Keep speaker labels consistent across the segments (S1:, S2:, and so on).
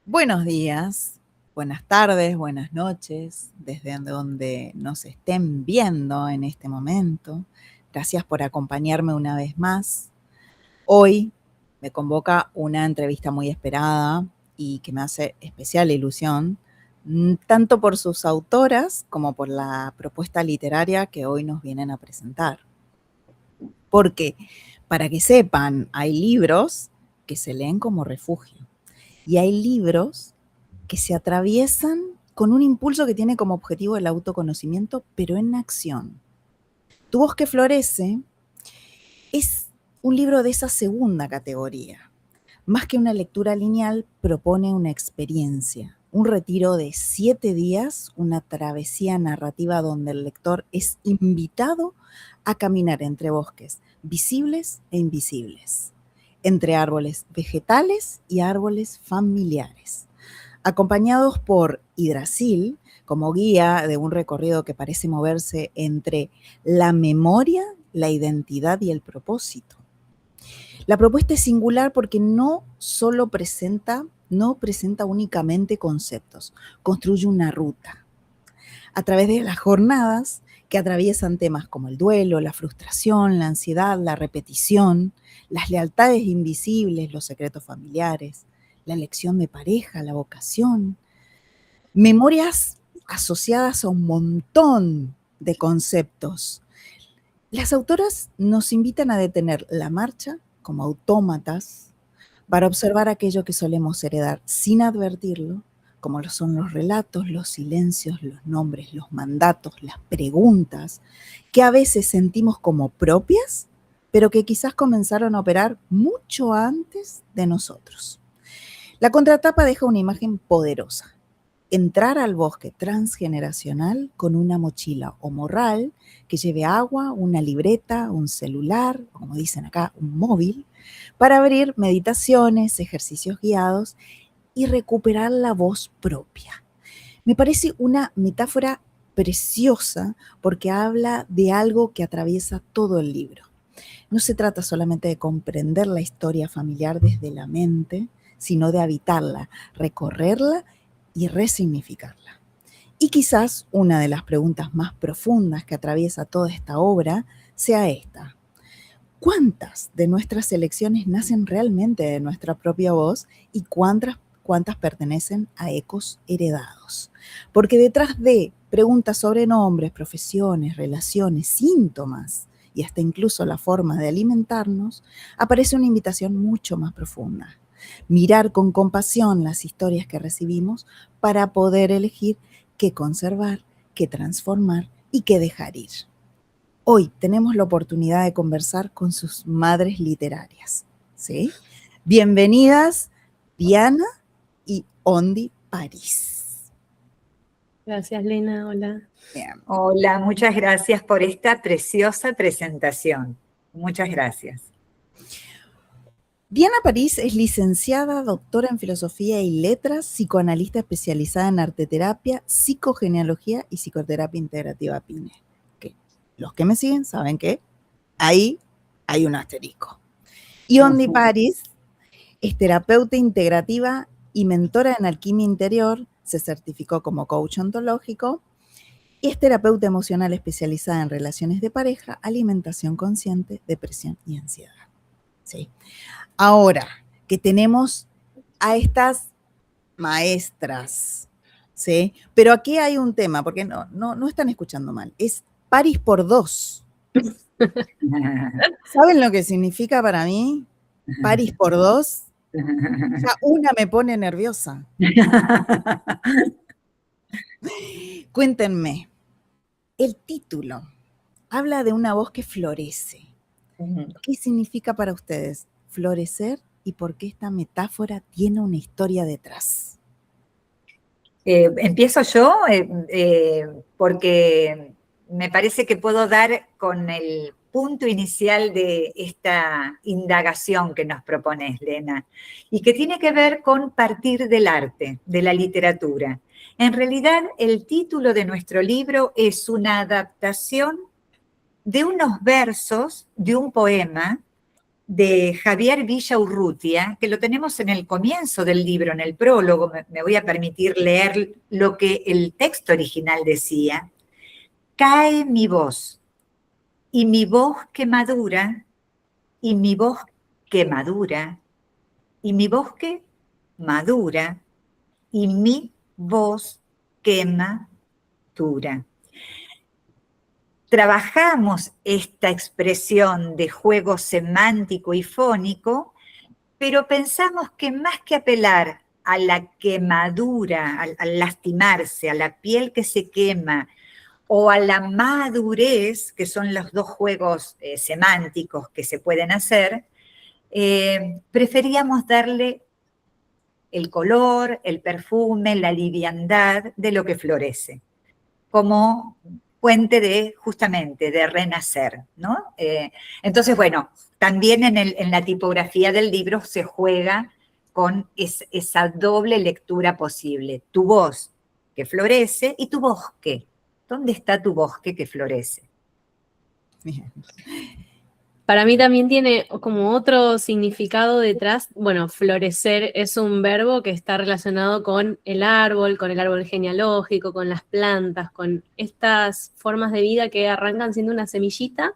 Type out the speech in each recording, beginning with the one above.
S1: Buenos días, buenas tardes, buenas noches, desde donde nos estén viendo en este momento. Gracias por acompañarme una vez más. Hoy me convoca una entrevista muy esperada y que me hace especial ilusión, tanto por sus autoras como por la propuesta literaria que hoy nos vienen a presentar. Porque, para que sepan, hay libros que se leen como refugio y hay libros que se atraviesan con un impulso que tiene como objetivo el autoconocimiento, pero en acción. Tu voz que florece es un libro de esa segunda categoría. Más que una lectura lineal, propone una experiencia, un retiro de 7 días, una travesía narrativa donde el lector es invitado a caminar entre bosques visibles e invisibles, entre árboles vegetales y árboles familiares, acompañados por Yggdrasil como guía de un recorrido que parece moverse entre la memoria, la identidad y el propósito. La propuesta es singular porque no presenta únicamente conceptos, construye una ruta. A través de las jornadas que atraviesan temas como el duelo, la frustración, la ansiedad, la repetición, las lealtades invisibles, los secretos familiares, la elección de pareja, la vocación, memorias asociadas a un montón de conceptos. Las autoras nos invitan a detener la marcha como autómatas para observar aquello que solemos heredar sin advertirlo, como lo son los relatos, los silencios, los nombres, los mandatos, las preguntas, que a veces sentimos como propias, pero que quizás comenzaron a operar mucho antes de nosotros. La contratapa deja una imagen poderosa. Entrar al bosque transgeneracional con una mochila o morral que lleve agua, una libreta, un celular, o como dicen acá, un móvil, para abrir meditaciones, ejercicios guiados y recuperar la voz propia. Me parece una metáfora preciosa porque habla de algo que atraviesa todo el libro. No se trata solamente de comprender la historia familiar desde la mente, sino de habitarla, recorrerla y resignificarla. Y quizás una de las preguntas más profundas que atraviesa toda esta obra sea esta: ¿cuántas de nuestras elecciones nacen realmente de nuestra propia voz y cuántas pertenecen a ecos heredados? Porque detrás de preguntas sobre nombres, profesiones, relaciones, síntomas y hasta incluso la forma de alimentarnos, aparece una invitación mucho más profunda. Mirar con compasión las historias que recibimos para poder elegir qué conservar, qué transformar y qué dejar ir. Hoy tenemos la oportunidad de conversar con sus madres literarias, ¿sí? Bienvenidas, Diana y Ondi París.
S2: Gracias, Lena. Hola.
S3: Bien. Hola, muchas gracias por esta preciosa presentación. Muchas gracias.
S1: Diana París es licenciada, doctora en Filosofía y Letras, psicoanalista especializada en arteterapia, psicogenealogía y psicoterapia integrativa PINE. Que los que me siguen saben que ahí hay un asterisco. Y Ondi París es terapeuta integrativa y mentora en alquimia interior, se certificó como coach ontológico y es terapeuta emocional especializada en relaciones de pareja, alimentación consciente, depresión y ansiedad. ¿Sí? Ahora que tenemos a estas maestras, ¿sí? Pero aquí hay un tema, porque no están escuchando mal, es París por 2. ¿Saben lo que significa para mí? París por 2. Ya una me pone nerviosa. Cuéntenme, el título habla de una voz que florece. ¿Qué significa para ustedes florecer y por qué esta metáfora tiene una historia detrás?
S3: Empiezo yo porque me parece que puedo dar con el punto inicial de esta indagación que nos propones, Lena, y que tiene que ver con partir del arte, de la literatura. En realidad, el título de nuestro libro es una adaptación de unos versos de un poema de Javier Villaurrutia, que lo tenemos en el comienzo del libro, en el prólogo. Me voy a permitir leer lo que el texto original decía. Cae mi voz, y mi voz que madura, y mi voz que madura, y mi voz que madura, y mi voz que madura. Trabajamos esta expresión de juego semántico y fónico, pero pensamos que más que apelar a la quemadura, al lastimarse, a la piel que se quema, o a la madurez, que son los dos juegos semánticos que se pueden hacer, preferíamos darle el color, el perfume, la liviandad de lo que florece, como fuente de, justamente, de renacer, ¿no? Entonces, bueno, también en la tipografía del libro se juega con esa doble lectura posible. Tu voz que florece y tu bosque. ¿Dónde está tu bosque que florece?
S1: Bien.
S2: Para mí también tiene como otro significado detrás. Bueno, florecer es un verbo que está relacionado con el árbol genealógico, con las plantas, con estas formas de vida que arrancan siendo una semillita,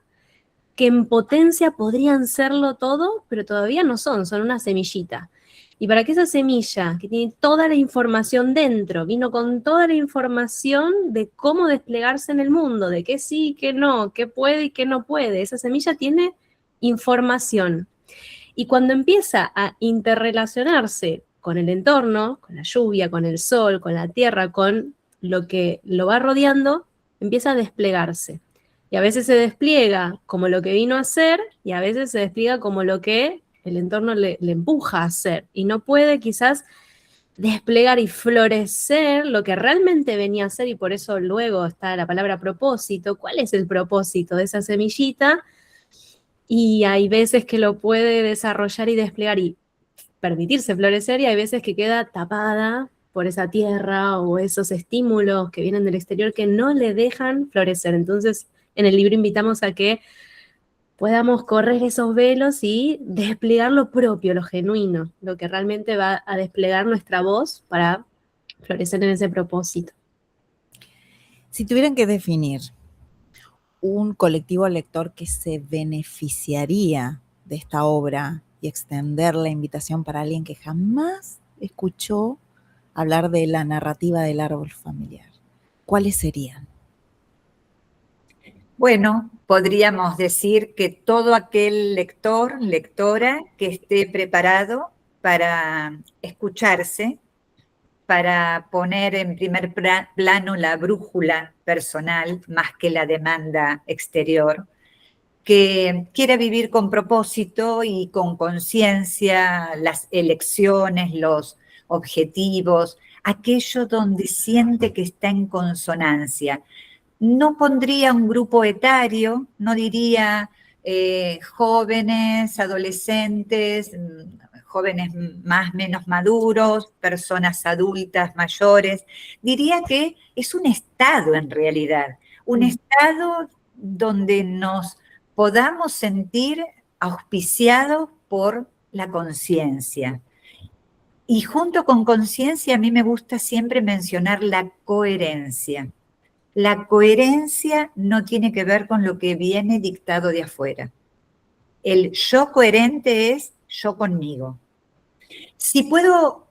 S2: que en potencia podrían serlo todo, pero todavía no son una semillita. Y para que esa semilla, que tiene toda la información dentro, vino con toda la información de cómo desplegarse en el mundo, de qué sí, qué no, qué puede y qué no puede. Esa semilla tiene información. Y cuando empieza a interrelacionarse con el entorno, con la lluvia, con el sol, con la tierra, con lo que lo va rodeando, empieza a desplegarse. Y a veces se despliega como lo que vino a hacer y a veces se despliega como lo que el entorno le empuja a hacer. Y no puede quizás desplegar y florecer lo que realmente venía a hacer, y por eso luego está la palabra propósito. ¿Cuál es el propósito de esa semillita? Y hay veces que lo puede desarrollar y desplegar y permitirse florecer, y hay veces que queda tapada por esa tierra o esos estímulos que vienen del exterior que no le dejan florecer. Entonces, en el libro invitamos a que podamos correr esos velos y desplegar lo propio, lo genuino, lo que realmente va a desplegar nuestra voz para florecer en ese propósito.
S1: Si tuvieran que definir un colectivo lector que se beneficiaría de esta obra y extender la invitación para alguien que jamás escuchó hablar de la narrativa del árbol familiar, ¿cuáles serían?
S3: Bueno, podríamos decir que todo aquel lector, lectora, que esté preparado para escucharse, para poner en primer plano la brújula personal más que la demanda exterior, que quiera vivir con propósito y con conciencia las elecciones, los objetivos, aquello donde siente que está en consonancia. No pondría un grupo etario, no diría jóvenes, adolescentes, jóvenes más, menos maduros, personas adultas, mayores. Diría que es un estado en realidad, un estado donde nos podamos sentir auspiciados por la conciencia. Y junto con conciencia a mí me gusta siempre mencionar la coherencia. La coherencia no tiene que ver con lo que viene dictado de afuera. El yo coherente es yo conmigo. Si puedo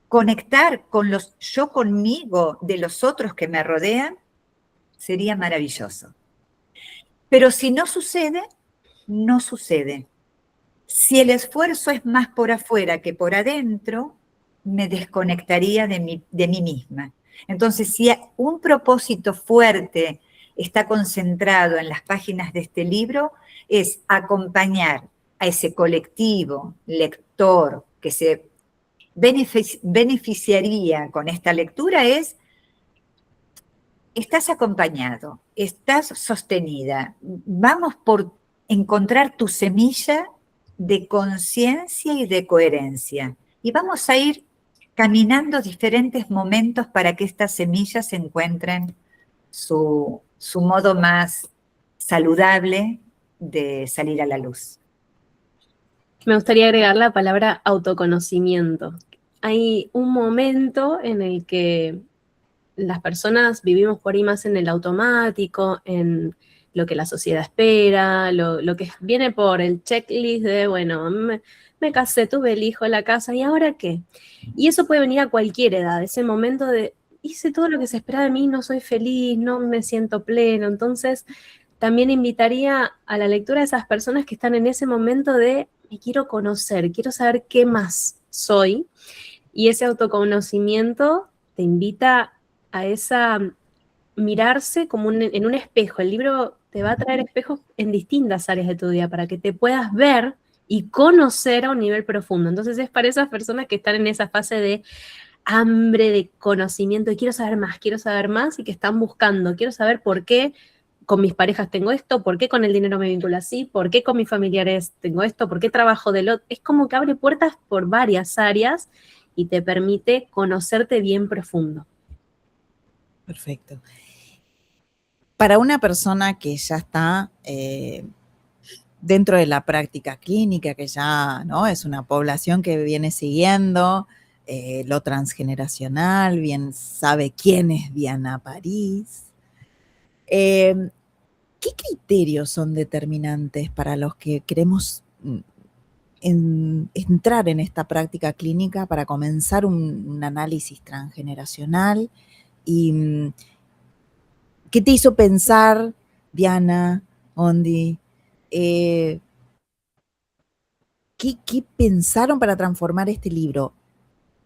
S3: conectar con los yo conmigo de los otros que me rodean, sería maravilloso. Pero si no sucede, no sucede. Si el esfuerzo es más por afuera que por adentro, me desconectaría de mí misma. Entonces, si un propósito fuerte está concentrado en las páginas de este libro, es acompañar a ese colectivo lector que se beneficiaría con esta lectura, estás acompañado, estás sostenida. Vamos por encontrar tu semilla de conciencia y de coherencia. Y vamos a ir caminando diferentes momentos para que estas semillas encuentren su modo más saludable de salir a la luz.
S2: Me gustaría agregar la palabra autoconocimiento. Hay un momento en el que las personas vivimos por ahí más en el automático, en lo que la sociedad espera, lo que viene por el checklist de, bueno, me casé, tuve el hijo, la casa, ¿y ahora qué? Y eso puede venir a cualquier edad, ese momento de, hice todo lo que se espera de mí, no soy feliz, no me siento pleno. Entonces, también invitaría a la lectura de esas personas que están en ese momento de, me quiero conocer, quiero saber qué más soy, y ese autoconocimiento te invita a esa mirarse como en un espejo. El libro te va a traer espejos en distintas áreas de tu vida para que te puedas ver y conocer a un nivel profundo. Entonces es para esas personas que están en esa fase de hambre de conocimiento, y quiero saber más, y que están buscando, quiero saber por qué con mis parejas tengo esto, por qué con el dinero me vinculo así, por qué con mis familiares tengo esto, por qué trabajo del otro. Es como que abre puertas por varias áreas y te permite conocerte bien profundo.
S1: Perfecto. Para una persona que ya está dentro de la práctica clínica, que ya, ¿no?, es una población que viene siguiendo lo transgeneracional, bien sabe quién es Diana París, ¿qué criterios son determinantes para los que queremos entrar en esta práctica clínica para comenzar un análisis transgeneracional? ¿Y qué te hizo pensar, Diana, Ondi, qué pensaron para transformar este libro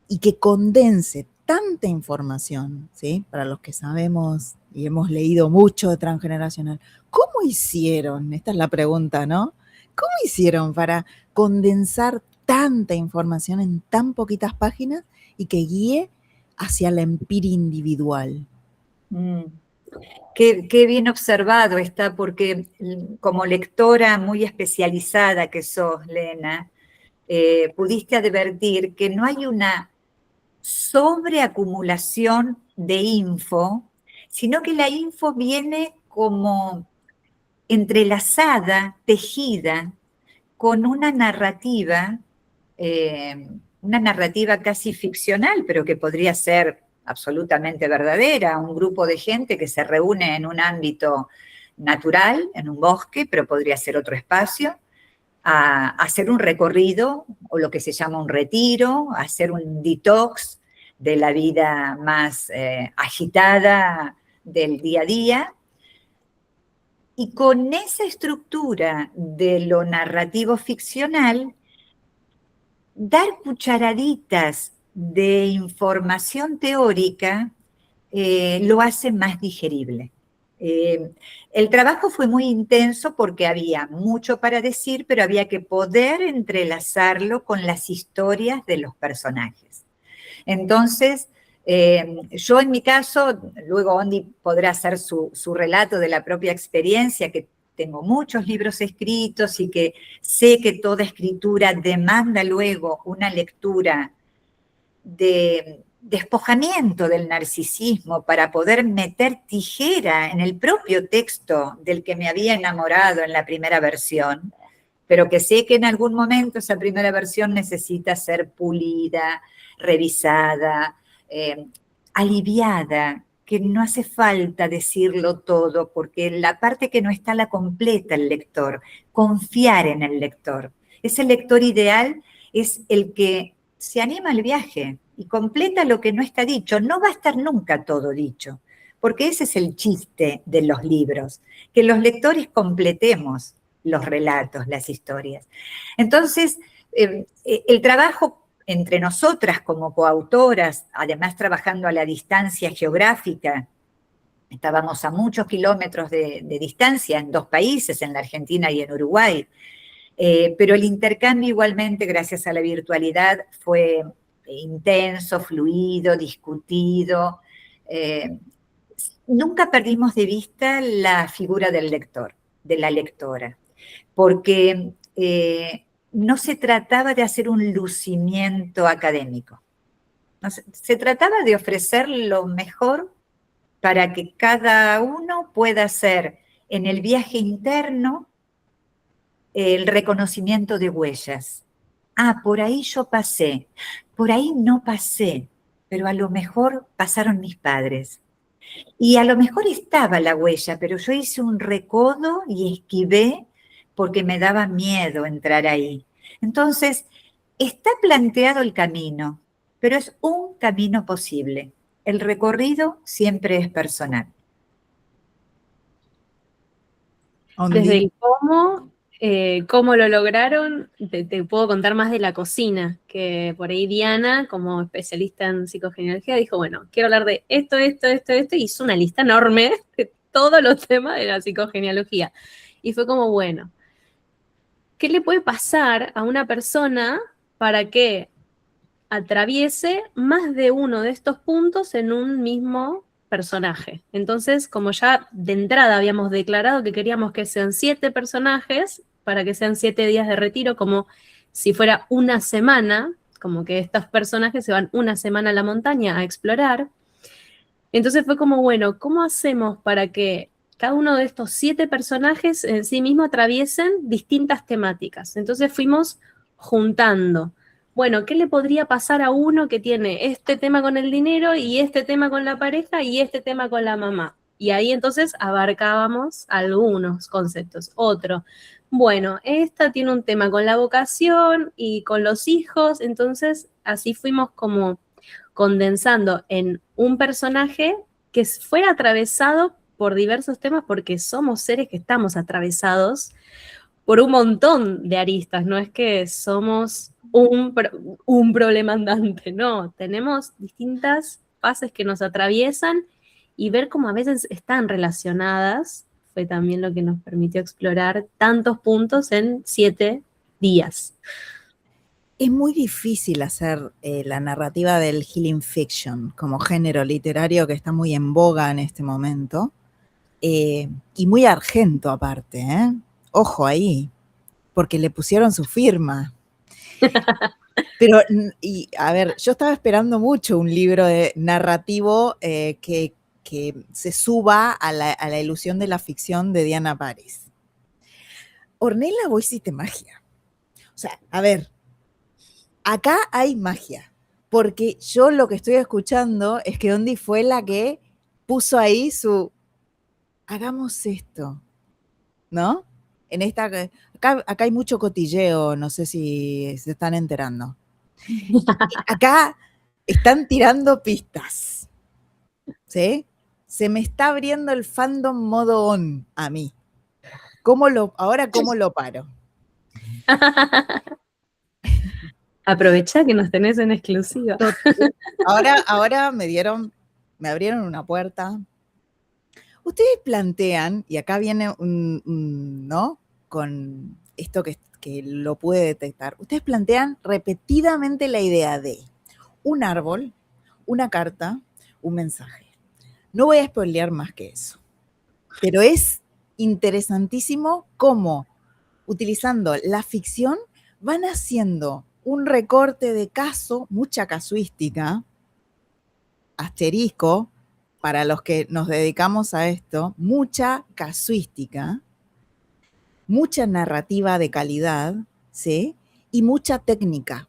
S1: y que condense tanta información, ¿sí? Para los que sabemos y hemos leído mucho de transgeneracional, ¿cómo hicieron? Esta es la pregunta, ¿no? ¿Cómo hicieron para condensar tanta información en tan poquitas páginas y que guíe hacia la empiria individual?
S3: Qué bien observado está, porque como lectora muy especializada que sos, Lena, pudiste advertir que no hay una sobreacumulación de info, sino que la info viene como entrelazada, tejida, con una narrativa casi ficcional, pero que podría ser absolutamente verdadera. Un grupo de gente que se reúne en un ámbito natural, en un bosque, pero podría ser otro espacio, a hacer un recorrido o lo que se llama un retiro, a hacer un detox de la vida más agitada del día a día. Y con esa estructura de lo narrativo ficcional, dar cucharaditas de información teórica lo hace más digerible. El trabajo fue muy intenso porque había mucho para decir, pero había que poder entrelazarlo con las historias de los personajes. Entonces, yo en mi caso, luego Ondi podrá hacer su relato de la propia experiencia, que tengo muchos libros escritos y que sé que toda escritura demanda luego una lectura de despojamiento del narcisismo para poder meter tijera en el propio texto del que me había enamorado en la primera versión, pero que sé que en algún momento esa primera versión necesita ser pulida, revisada, aliviada, que no hace falta decirlo todo, porque la parte que no está la completa el lector, confiar en el lector. Ese lector ideal es el que se anima al viaje y completa lo que no está dicho. No va a estar nunca todo dicho, porque ese es el chiste de los libros, que los lectores completemos los relatos, las historias. Entonces, el trabajo entre nosotras como coautoras, además trabajando a la distancia geográfica, estábamos a muchos kilómetros de distancia en dos países, en la Argentina y en Uruguay, pero el intercambio igualmente, gracias a la virtualidad, fue intenso, fluido, discutido. Nunca perdimos de vista la figura del lector, de la lectora, porque no se trataba de hacer un lucimiento académico. No, se trataba de ofrecer lo mejor para que cada uno pueda hacer en el viaje interno el reconocimiento de huellas, por ahí yo pasé, por ahí no pasé, pero a lo mejor pasaron mis padres. Y a lo mejor estaba la huella, pero yo hice un recodo y esquivé porque me daba miedo entrar ahí. Entonces, está planteado el camino, pero es un camino posible. El recorrido siempre es personal.
S2: Desde el cómo lo lograron, te puedo contar más de la cocina, que por ahí Diana, como especialista en psicogenealogía, dijo, bueno, quiero hablar de esto, y hizo una lista enorme de todos los temas de la psicogenealogía. Y fue como, bueno, ¿qué le puede pasar a una persona para que atraviese más de uno de estos puntos en un mismo personaje? Entonces, como ya de entrada habíamos declarado que queríamos que sean 7 personajes, para que sean 7 días de retiro, como si fuera una semana, como que estos personajes se van una semana a la montaña a explorar. Entonces fue como, bueno, ¿cómo hacemos para que cada uno de estos 7 personajes en sí mismo atraviesen distintas temáticas? Entonces fuimos juntando. Bueno, ¿qué le podría pasar a uno que tiene este tema con el dinero y este tema con la pareja y este tema con la mamá? Y ahí entonces abarcábamos algunos conceptos. Otro, bueno, esta tiene un tema con la vocación y con los hijos, entonces así fuimos como condensando en un personaje que fuera atravesado por diversos temas, porque somos seres que estamos atravesados por un montón de aristas, no es que somos un problema andante, no, tenemos distintas fases que nos atraviesan y ver cómo a veces están relacionadas fue también lo que nos permitió explorar tantos puntos en 7 días.
S1: Es muy difícil hacer la narrativa del healing fiction como género literario que está muy en boga en este momento, y muy argento aparte, ¿eh? Ojo ahí, porque le pusieron su firma. Pero, y a ver, yo estaba esperando mucho un libro narrativo que se suba a la ilusión de la ficción de Diana Paris. Ornella, vos hiciste magia. O sea, a ver, acá hay magia, porque yo lo que estoy escuchando es que Ondi fue la que puso ahí hagamos esto, ¿no? Acá hay mucho cotilleo, no sé si se están enterando. Acá están tirando pistas, ¿sí? Se me está abriendo el fandom modo on a mí. Ahora, ¿cómo lo paro?
S2: Aprovecha que nos tenés en exclusiva.
S1: Ahora me abrieron una puerta. Ustedes plantean, y acá viene ¿no? Con esto que lo pude detectar, ustedes plantean repetidamente la idea de un árbol, una carta, un mensaje. No voy a spoilear más que eso, pero es interesantísimo cómo, utilizando la ficción, van haciendo un recorte de caso, mucha casuística, asterisco, para los que nos dedicamos a esto, mucha casuística, mucha narrativa de calidad, ¿sí? Y mucha técnica.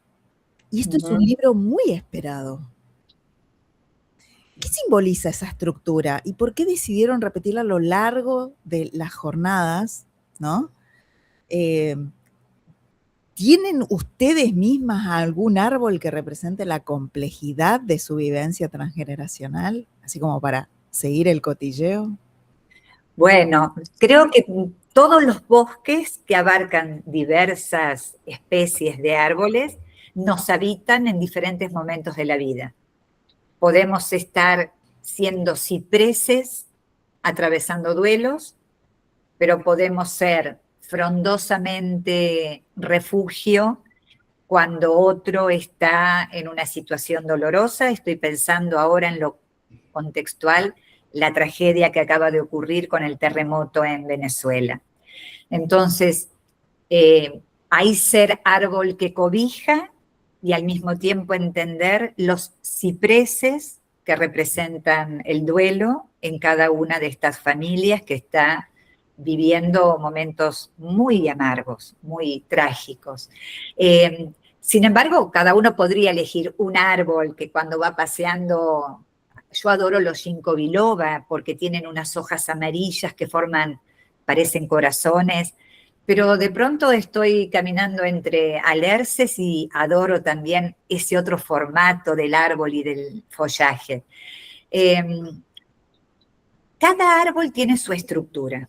S1: Y esto es un libro muy esperado. ¿Qué simboliza esa estructura? ¿Y por qué decidieron repetirla a lo largo de las jornadas? ¿No? ¿Tienen ustedes mismas algún árbol que represente la complejidad de su vivencia transgeneracional? Así como para seguir el cotilleo.
S3: Bueno, creo que todos los bosques que abarcan diversas especies de árboles nos habitan en diferentes momentos de la vida. Podemos estar siendo cipreses, atravesando duelos, pero podemos ser frondosamente refugio cuando otro está en una situación dolorosa. Estoy pensando ahora en lo contextual, la tragedia que acaba de ocurrir con el terremoto en Venezuela. Entonces, hay ser árbol que cobija y al mismo tiempo entender los cipreses que representan el duelo en cada una de estas familias que está viviendo momentos muy amargos, muy trágicos. Sin embargo, cada uno podría elegir un árbol que cuando va paseando, yo adoro los ginkgo biloba porque tienen unas hojas amarillas que parecen corazones, pero de pronto estoy caminando entre alerces y adoro también ese otro formato del árbol y del follaje. Cada árbol tiene su estructura.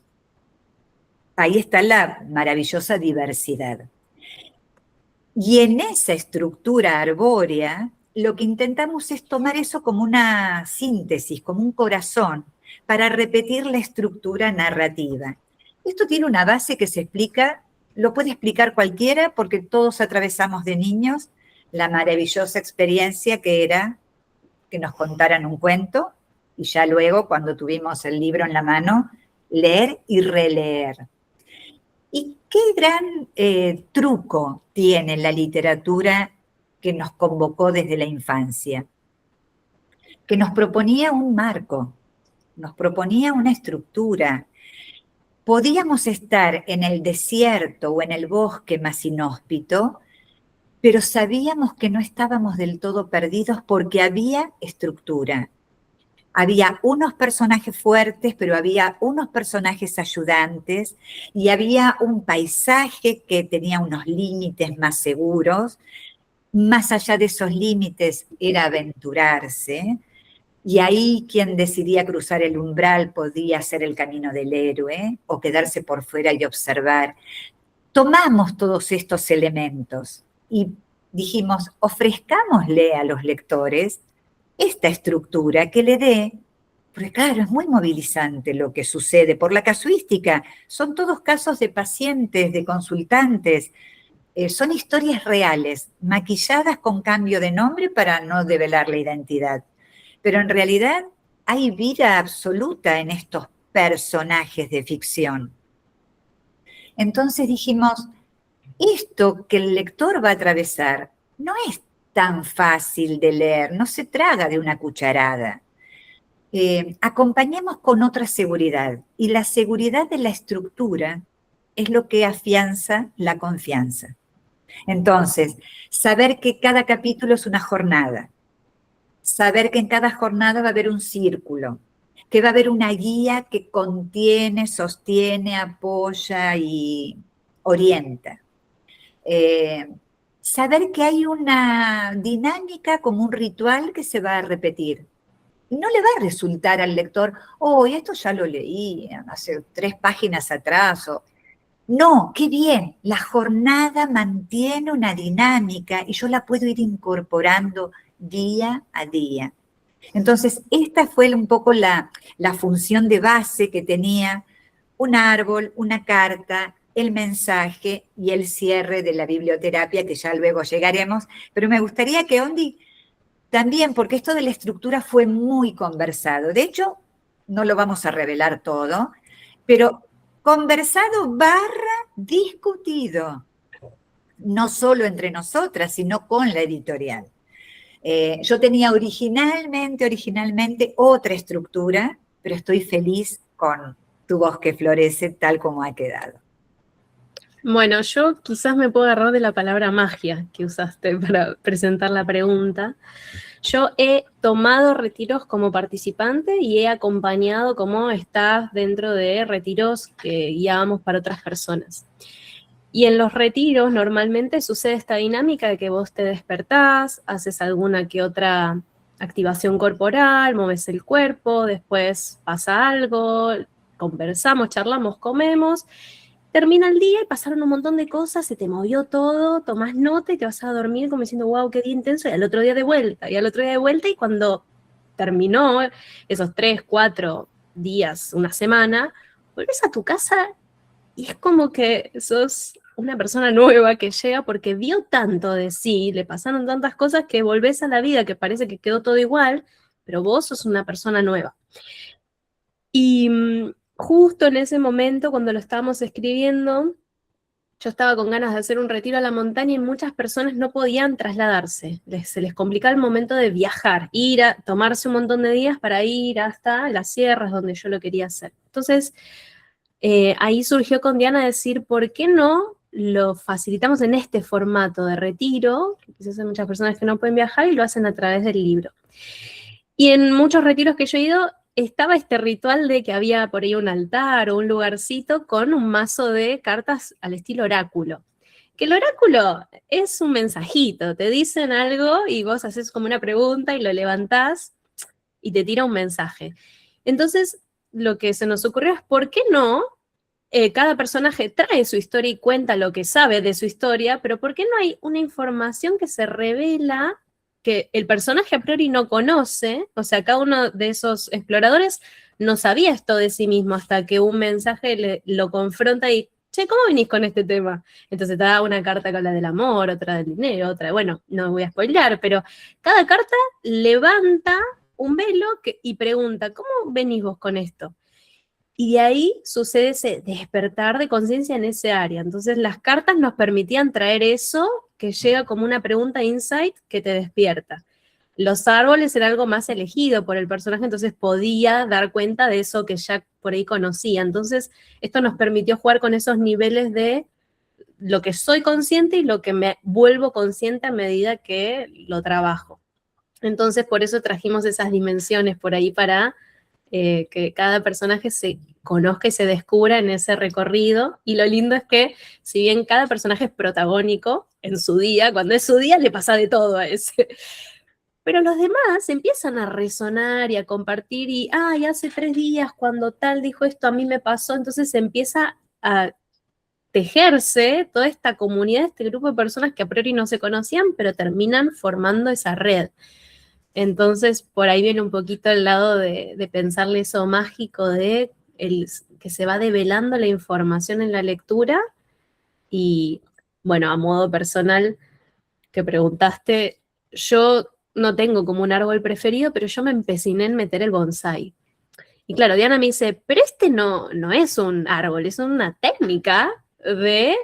S3: Ahí está la maravillosa diversidad. Y en esa estructura arbórea, lo que intentamos es tomar eso como una síntesis, como un corazón, para repetir la estructura narrativa. Esto tiene una base que se explica, lo puede explicar cualquiera, porque todos atravesamos de niños la maravillosa experiencia que era que nos contaran un cuento, y ya luego, cuando tuvimos el libro en la mano, leer y releer. ¿Y qué gran truco tiene la literatura que nos convocó desde la infancia? Que nos proponía un marco, nos proponía una estructura. Podíamos estar en el desierto o en el bosque más inhóspito, pero sabíamos que no estábamos del todo perdidos porque había estructura. Había unos personajes fuertes, pero había unos personajes ayudantes y había un paisaje que tenía unos límites más seguros. Más allá de esos límites era aventurarse. Y ahí quien decidía cruzar el umbral podía hacer el camino del héroe o quedarse por fuera y observar. Tomamos todos estos elementos y dijimos, ofrezcámosle a los lectores esta estructura que le dé, porque claro, es muy movilizante lo que sucede por la casuística, son todos casos de pacientes, de consultantes, son historias reales, maquilladas con cambio de nombre para no develar la identidad, pero en realidad hay vida absoluta en estos personajes de ficción. Entonces dijimos, esto que el lector va a atravesar no es tan fácil de leer, no se traga de una cucharada. Acompañemos con otra seguridad, y la seguridad de la estructura es lo que afianza la confianza. Entonces, saber que cada capítulo es una jornada, saber que en cada jornada va a haber un círculo, que va a haber una guía que contiene, sostiene, apoya y orienta. Saber que hay una dinámica como un ritual que se va a repetir. Y no le va a resultar al lector, esto ya lo leí hace 3 páginas atrás. No, qué bien, la jornada mantiene una dinámica y yo la puedo ir incorporando día a día. Entonces, esta fue un poco la función de base que tenía un árbol, una carta, el mensaje y el cierre de la biblioterapia, que ya luego llegaremos, pero me gustaría que Ondi también, porque esto de la estructura fue muy conversado. De hecho, no lo vamos a revelar todo, pero conversado / discutido, no solo entre nosotras, sino con la editorial. Yo tenía originalmente otra estructura, pero estoy feliz con Tu voz que florece tal como ha quedado.
S2: Bueno, yo quizás me puedo agarrar de la palabra magia que usaste para presentar la pregunta. Yo he tomado retiros como participante y he acompañado como staff dentro de retiros que guiábamos para otras personas. Y en los retiros normalmente sucede esta dinámica de que vos te despertás, haces alguna que otra activación corporal, mueves el cuerpo, después pasa algo, conversamos, charlamos, comemos. Termina el día y pasaron un montón de cosas, se te movió todo, tomás nota y te vas a dormir como diciendo, wow, qué día intenso, y al otro día de vuelta, y cuando terminó esos 3, 4 días, una semana, vuelves a tu casa y es como que sos una persona nueva que llega porque vio tanto de sí, le pasaron tantas cosas que volvés a la vida, que parece que quedó todo igual, pero vos sos una persona nueva. Y justo en ese momento, cuando lo estábamos escribiendo, yo estaba con ganas de hacer un retiro a la montaña y muchas personas no podían trasladarse. Se les complicaba el momento de viajar, tomarse un montón de días para ir hasta las sierras donde yo lo quería hacer. Entonces, ahí surgió con Diana decir, ¿por qué no lo facilitamos en este formato de retiro, que quizás hay muchas personas que no pueden viajar y lo hacen a través del libro. Y en muchos retiros que yo he ido, estaba este ritual de que había por ahí un altar o un lugarcito con un mazo de cartas al estilo oráculo. Que el oráculo es un mensajito, te dicen algo y vos haces como una pregunta y lo levantás y te tira un mensaje. Entonces, lo que se nos ocurrió es, ¿por qué no? Cada personaje trae su historia y cuenta lo que sabe de su historia, pero ¿por qué no hay una información que se revela que el personaje a priori no conoce? O sea, cada uno de esos exploradores no sabía esto de sí mismo hasta que un mensaje lo confronta y, che, ¿cómo venís con este tema? Entonces te da una carta con la del amor, otra del dinero, otra, bueno, no voy a spoilear, pero cada carta levanta un velo y pregunta, ¿cómo venís vos con esto? Y de ahí sucede ese despertar de conciencia en ese área. Entonces las cartas nos permitían traer eso que llega como una pregunta insight que te despierta. Los árboles era algo más elegido por el personaje, entonces podía dar cuenta de eso que ya por ahí conocía. Entonces esto nos permitió jugar con esos niveles de lo que soy consciente y lo que me vuelvo consciente a medida que lo trabajo. Entonces por eso trajimos esas dimensiones por ahí para que cada personaje se conozca y se descubra en ese recorrido. Y lo lindo es que, si bien cada personaje es protagónico en su día, cuando es su día le pasa de todo a ese. Pero los demás empiezan a resonar y a compartir y, ay, hace 3 días cuando tal dijo esto, a mí me pasó. Entonces empieza a tejerse toda esta comunidad, este grupo de personas que a priori no se conocían, pero terminan formando esa red. Entonces, por ahí viene un poquito el lado de pensarle eso mágico de que se va develando la información en la lectura. Y, bueno, a modo personal, que preguntaste, yo no tengo como un árbol preferido, pero yo me empeciné en meter el bonsai. Y claro, Diana me dice, pero este no es un árbol, es una técnica de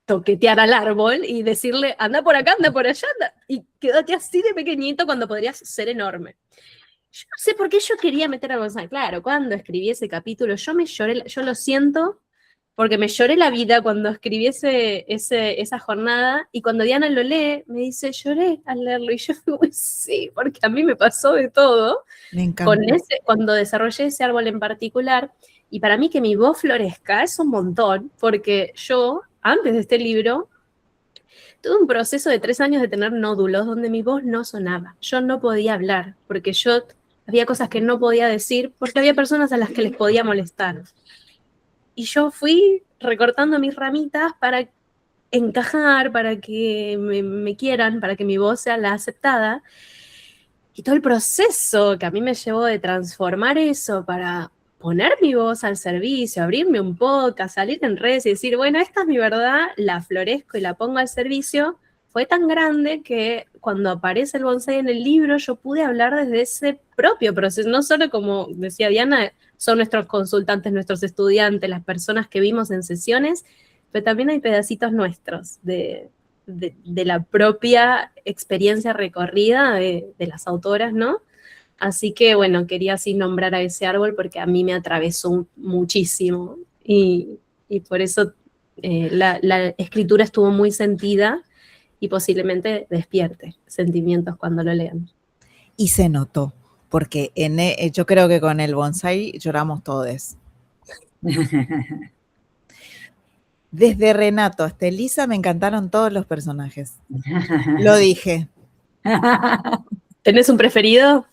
S2: toquetear al árbol y decirle, anda por acá, anda por allá, anda, y quédate así de pequeñito cuando podrías ser enorme. Yo no sé por qué yo quería meter a bonsai. Claro, cuando escribí ese capítulo, yo lo siento, porque me lloré la vida cuando escribí esa jornada, y cuando Diana lo lee, me dice, lloré al leerlo, y yo digo, sí, porque a mí me pasó de todo.
S1: Me encanta.
S2: Cuando desarrollé ese árbol en particular, y para mí que mi voz florezca es un montón, porque yo, antes de este libro, tuve un proceso de 3 años de tener nódulos donde mi voz no sonaba. Yo no podía hablar, porque había cosas que no podía decir, porque había personas a las que les podía molestar. Y yo fui recortando mis ramitas para encajar, para que me quieran, para que mi voz sea la aceptada. Y todo el proceso que a mí me llevó de transformar eso para poner mi voz al servicio, abrirme un podcast, salir en redes y decir, bueno, esta es mi verdad, la florezco y la pongo al servicio, fue tan grande que cuando aparece el bonsai en el libro yo pude hablar desde ese propio proceso, no solo como decía Diana, son nuestros consultantes, nuestros estudiantes, las personas que vimos en sesiones, pero también hay pedacitos nuestros de la propia experiencia recorrida de las autoras, ¿no? Así que, bueno, quería así nombrar a ese árbol porque a mí me atravesó muchísimo y por eso la escritura estuvo muy sentida y posiblemente despierte sentimientos cuando lo lean.
S1: Y se notó, porque yo creo que con el bonsai lloramos todos. Desde Renato hasta Elisa me encantaron todos los personajes. Lo dije.
S2: ¿Tenés un preferido?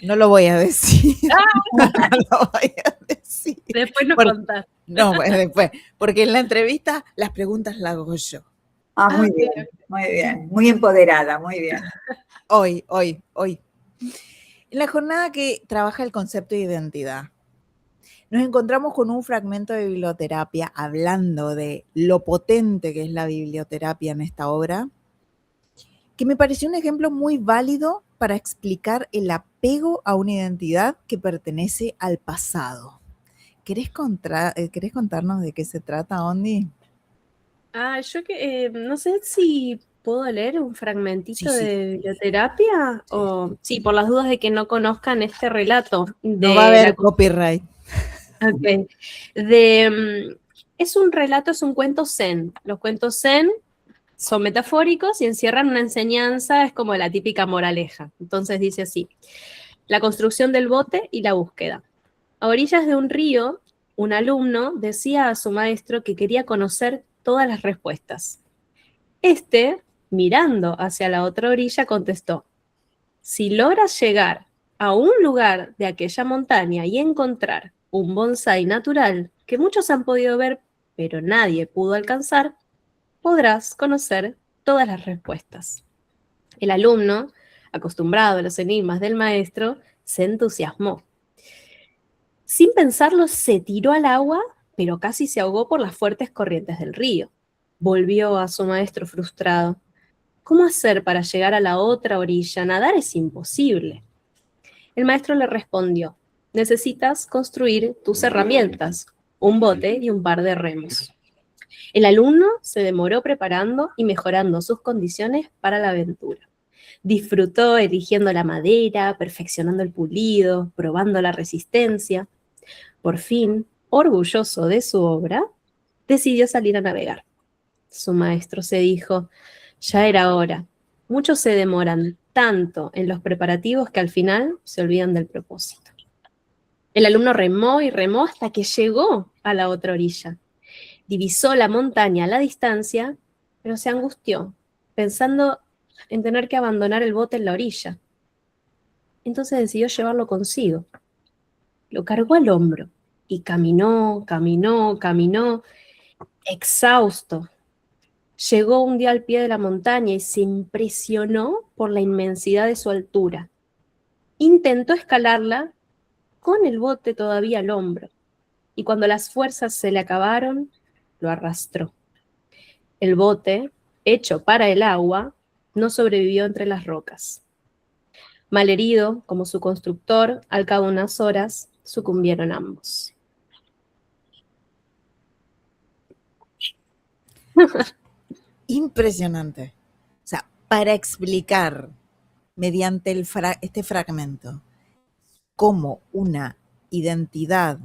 S1: No lo voy a decir. No lo voy a decir.
S2: Después nos contás.
S1: No, después. Porque en la entrevista las preguntas las hago yo.
S3: Muy bien, muy bien. Muy empoderada, muy bien.
S1: Hoy. En la jornada que trabaja el concepto de identidad, nos encontramos con un fragmento de biblioterapia hablando de lo potente que es la biblioterapia en esta obra, que me pareció un ejemplo muy válido para explicar el apego a una identidad que pertenece al pasado. ¿Querés contarnos de qué se trata, Ondi?
S2: Yo no sé si puedo leer un fragmentito
S1: Sí.
S2: de biblioterapia,
S1: Sí.
S2: o sí, por las dudas de que no conozcan este relato.
S1: No va a haber copyright.
S2: Okay. Es un relato, es un cuento zen. Los cuentos zen son metafóricos y encierran una enseñanza, es como la típica moraleja. Entonces dice así: la construcción del bote y la búsqueda. A orillas de un río, un alumno decía a su maestro que quería conocer todas las respuestas. Este, mirando hacia la otra orilla, contestó: si logras llegar a un lugar de aquella montaña y encontrar un bonsái natural que muchos han podido ver, pero nadie pudo alcanzar, podrás conocer todas las respuestas. El alumno, acostumbrado a los enigmas del maestro, se entusiasmó. Sin pensarlo, se tiró al agua, pero casi se ahogó por las fuertes corrientes del río. Volvió a su maestro frustrado. ¿Cómo hacer para llegar a la otra orilla? Nadar es imposible. El maestro le respondió: necesitas construir tus herramientas, un bote y un par de remos. El alumno se demoró preparando y mejorando sus condiciones para la aventura. Disfrutó eligiendo la madera, perfeccionando el pulido, probando la resistencia. Por fin, orgulloso de su obra, decidió salir a navegar. Su maestro se dijo: ya era hora. Muchos se demoran tanto en los preparativos que al final se olvidan del propósito. El alumno remó y remó hasta que llegó a la otra orilla. Divisó la montaña a la distancia, pero se angustió, pensando en tener que abandonar el bote en la orilla. Entonces decidió llevarlo consigo. Lo cargó al hombro y caminó, caminó, caminó, exhausto. Llegó un día al pie de la montaña y se impresionó por la inmensidad de su altura. Intentó escalarla con el bote todavía al hombro, y cuando las fuerzas se le acabaron, lo arrastró. El bote, hecho para el agua, no sobrevivió entre las rocas. Malherido, como su constructor, al cabo de unas horas, sucumbieron ambos.
S1: Impresionante. O sea, para explicar mediante este fragmento cómo una identidad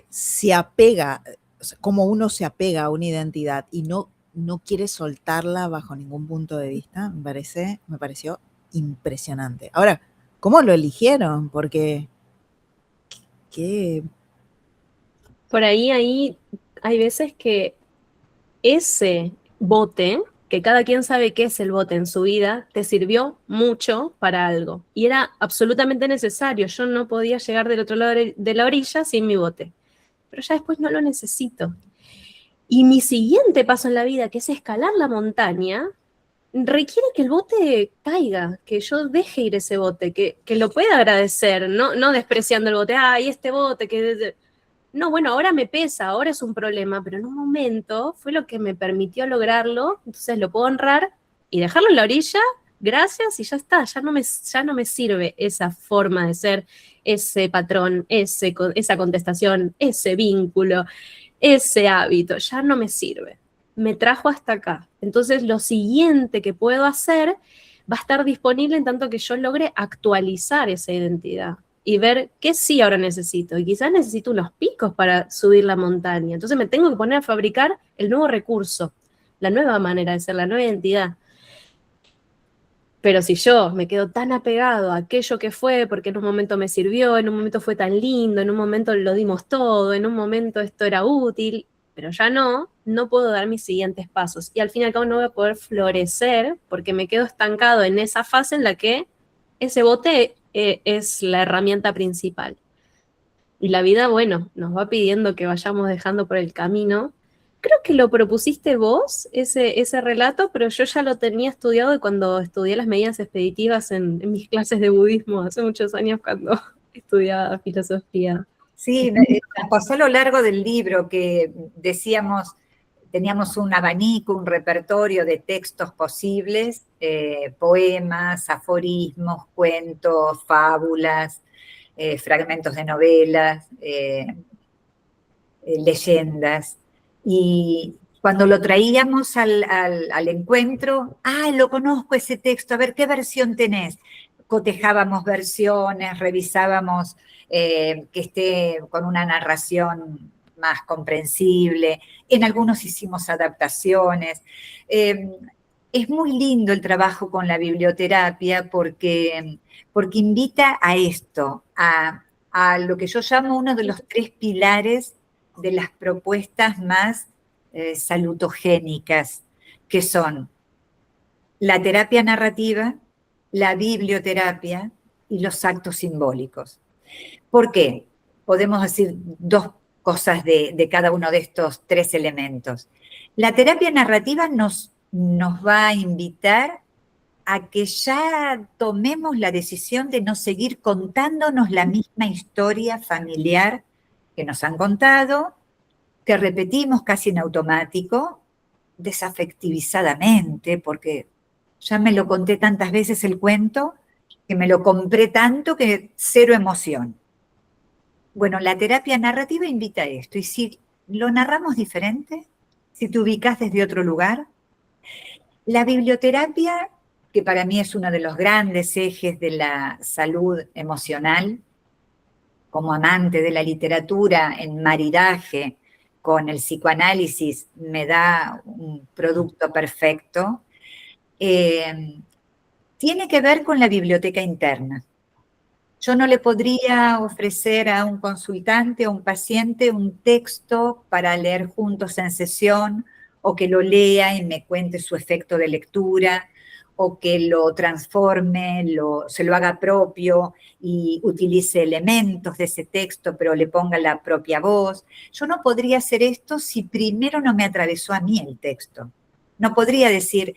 S1: se apega, o sea, cómo uno se apega a una identidad y no quiere soltarla bajo ningún punto de vista, me pareció impresionante. Ahora, ¿cómo lo eligieron? Porque ¿qué?
S2: Por ahí hay veces que ese bote, que cada quien sabe qué es el bote en su vida, te sirvió mucho para algo. Y era absolutamente necesario. Yo no podía llegar del otro lado de la orilla sin mi bote. Pero ya después no lo necesito. Y mi siguiente paso en la vida, que es escalar la montaña, requiere que el bote caiga, que yo deje ir ese bote, que lo pueda agradecer, no despreciando el bote. ¡Ay, este bote! No, bueno, ahora me pesa, ahora es un problema, pero en un momento fue lo que me permitió lograrlo, entonces lo puedo honrar y dejarlo en la orilla, gracias, y ya está, ya no me sirve esa forma de ser, ese patrón, esa contestación, ese vínculo, ese hábito, ya no me sirve. Me trajo hasta acá. Entonces lo siguiente que puedo hacer va a estar disponible en tanto que yo logre actualizar esa identidad y ver qué sí ahora necesito. Y quizás necesito unos picos para subir la montaña. Entonces me tengo que poner a fabricar el nuevo recurso, la nueva manera de ser, la nueva identidad. Pero si yo me quedo tan apegado a aquello que fue, porque en un momento me sirvió, en un momento fue tan lindo, en un momento lo dimos todo, en un momento esto era útil, pero ya no puedo dar mis siguientes pasos. Y al fin y al cabo no voy a poder florecer porque me quedo estancado en esa fase en la que ese bote es la herramienta principal. Y la vida, bueno, nos va pidiendo que vayamos dejando por el camino. Creo que lo propusiste vos, ese relato, pero yo ya lo tenía estudiado de cuando estudié las medidas expeditivas en mis clases de budismo, hace muchos años cuando estudiaba filosofía.
S3: Sí, pasó a lo largo del libro que decíamos, teníamos un abanico, un repertorio de textos posibles, poemas, aforismos, cuentos, fábulas, fragmentos de novelas, leyendas. Y cuando lo traíamos al encuentro, lo conozco ese texto, a ver, ¿qué versión tenés? Cotejábamos versiones, revisábamos que esté con una narración más comprensible, en algunos hicimos adaptaciones. Es muy lindo el trabajo con la biblioterapia porque invita a esto, a lo que yo llamo uno de los 3 pilares de las propuestas más salutogénicas, que son la terapia narrativa, la biblioterapia y los actos simbólicos. ¿Por qué? Podemos decir 2 cosas de cada uno de estos 3 elementos. La terapia narrativa nos va a invitar a que ya tomemos la decisión de no seguir contándonos la misma historia familiar que nos han contado, que repetimos casi en automático, desafectivizadamente, porque ya me lo conté tantas veces el cuento, que me lo compré tanto que cero emoción. Bueno, la terapia narrativa invita a esto, y si lo narramos diferente, si te ubicas desde otro lugar, la biblioterapia, que para mí es uno de los grandes ejes de la salud emocional, como amante de la literatura, en maridaje con el psicoanálisis, me da un producto perfecto, tiene que ver con la biblioteca interna. Yo no le podría ofrecer a un consultante o un paciente un texto para leer juntos en sesión, o que lo lea y me cuente su efecto de lectura, o que lo transforme, se lo haga propio y utilice elementos de ese texto, pero le ponga la propia voz. Yo no podría hacer esto si primero no me atravesó a mí el texto. No podría decir,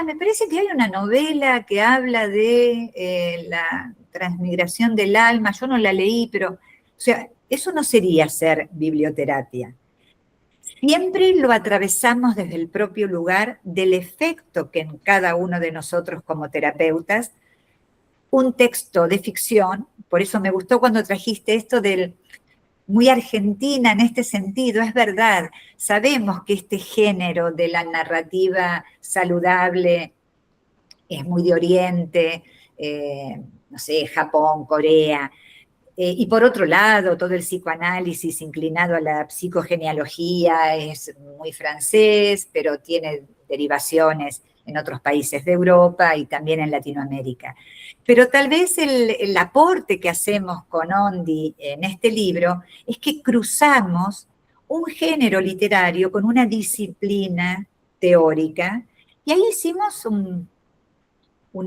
S3: me parece que hay una novela que habla de la transmigración del alma, yo no la leí, pero, o sea, eso no sería hacer biblioterapia. Siempre lo atravesamos desde el propio lugar del efecto que en cada uno de nosotros como terapeutas, un texto de ficción, por eso me gustó cuando trajiste esto del muy argentina en este sentido, es verdad, sabemos que este género de la narrativa saludable es muy de Oriente, no sé, Japón, Corea, y por otro lado, todo el psicoanálisis inclinado a la psicogenealogía es muy francés, pero tiene derivaciones en otros países de Europa y también en Latinoamérica. Pero tal vez el aporte que hacemos con Ondi en este libro es que cruzamos un género literario con una disciplina teórica, y ahí hicimos un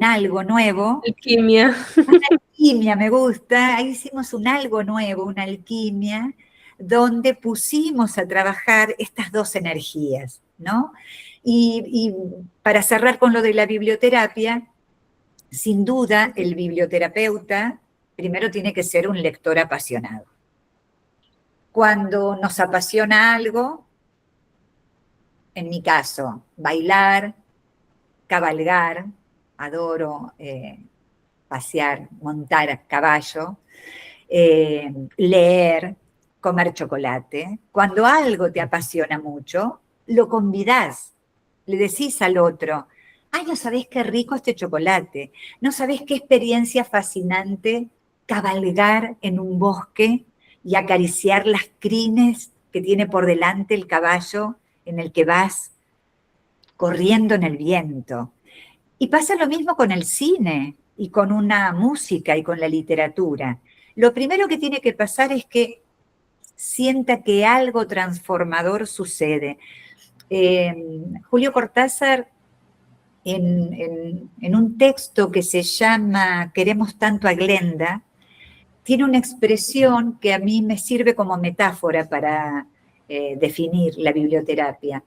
S3: algo nuevo.
S2: Alquimia.
S3: Una alquimia, me gusta. Ahí hicimos un algo nuevo, una alquimia, donde pusimos a trabajar estas 2 energías, ¿no? Y para cerrar con lo de la biblioterapia, sin duda el biblioterapeuta primero tiene que ser un lector apasionado. Cuando nos apasiona algo, en mi caso, bailar, cabalgar, adoro pasear, montar a caballo, leer, comer chocolate. Cuando algo te apasiona mucho, lo convidás, le decís al otro, no sabés qué rico este chocolate, no sabés qué experiencia fascinante cabalgar en un bosque y acariciar las crines que tiene por delante el caballo en el que vas corriendo en el viento. Y pasa lo mismo con el cine y con una música y con la literatura. Lo primero que tiene que pasar es que sienta que algo transformador sucede. Julio Cortázar, en un texto que se llama Queremos tanto a Glenda, tiene una expresión que a mí me sirve como metáfora para definir la biblioterapia.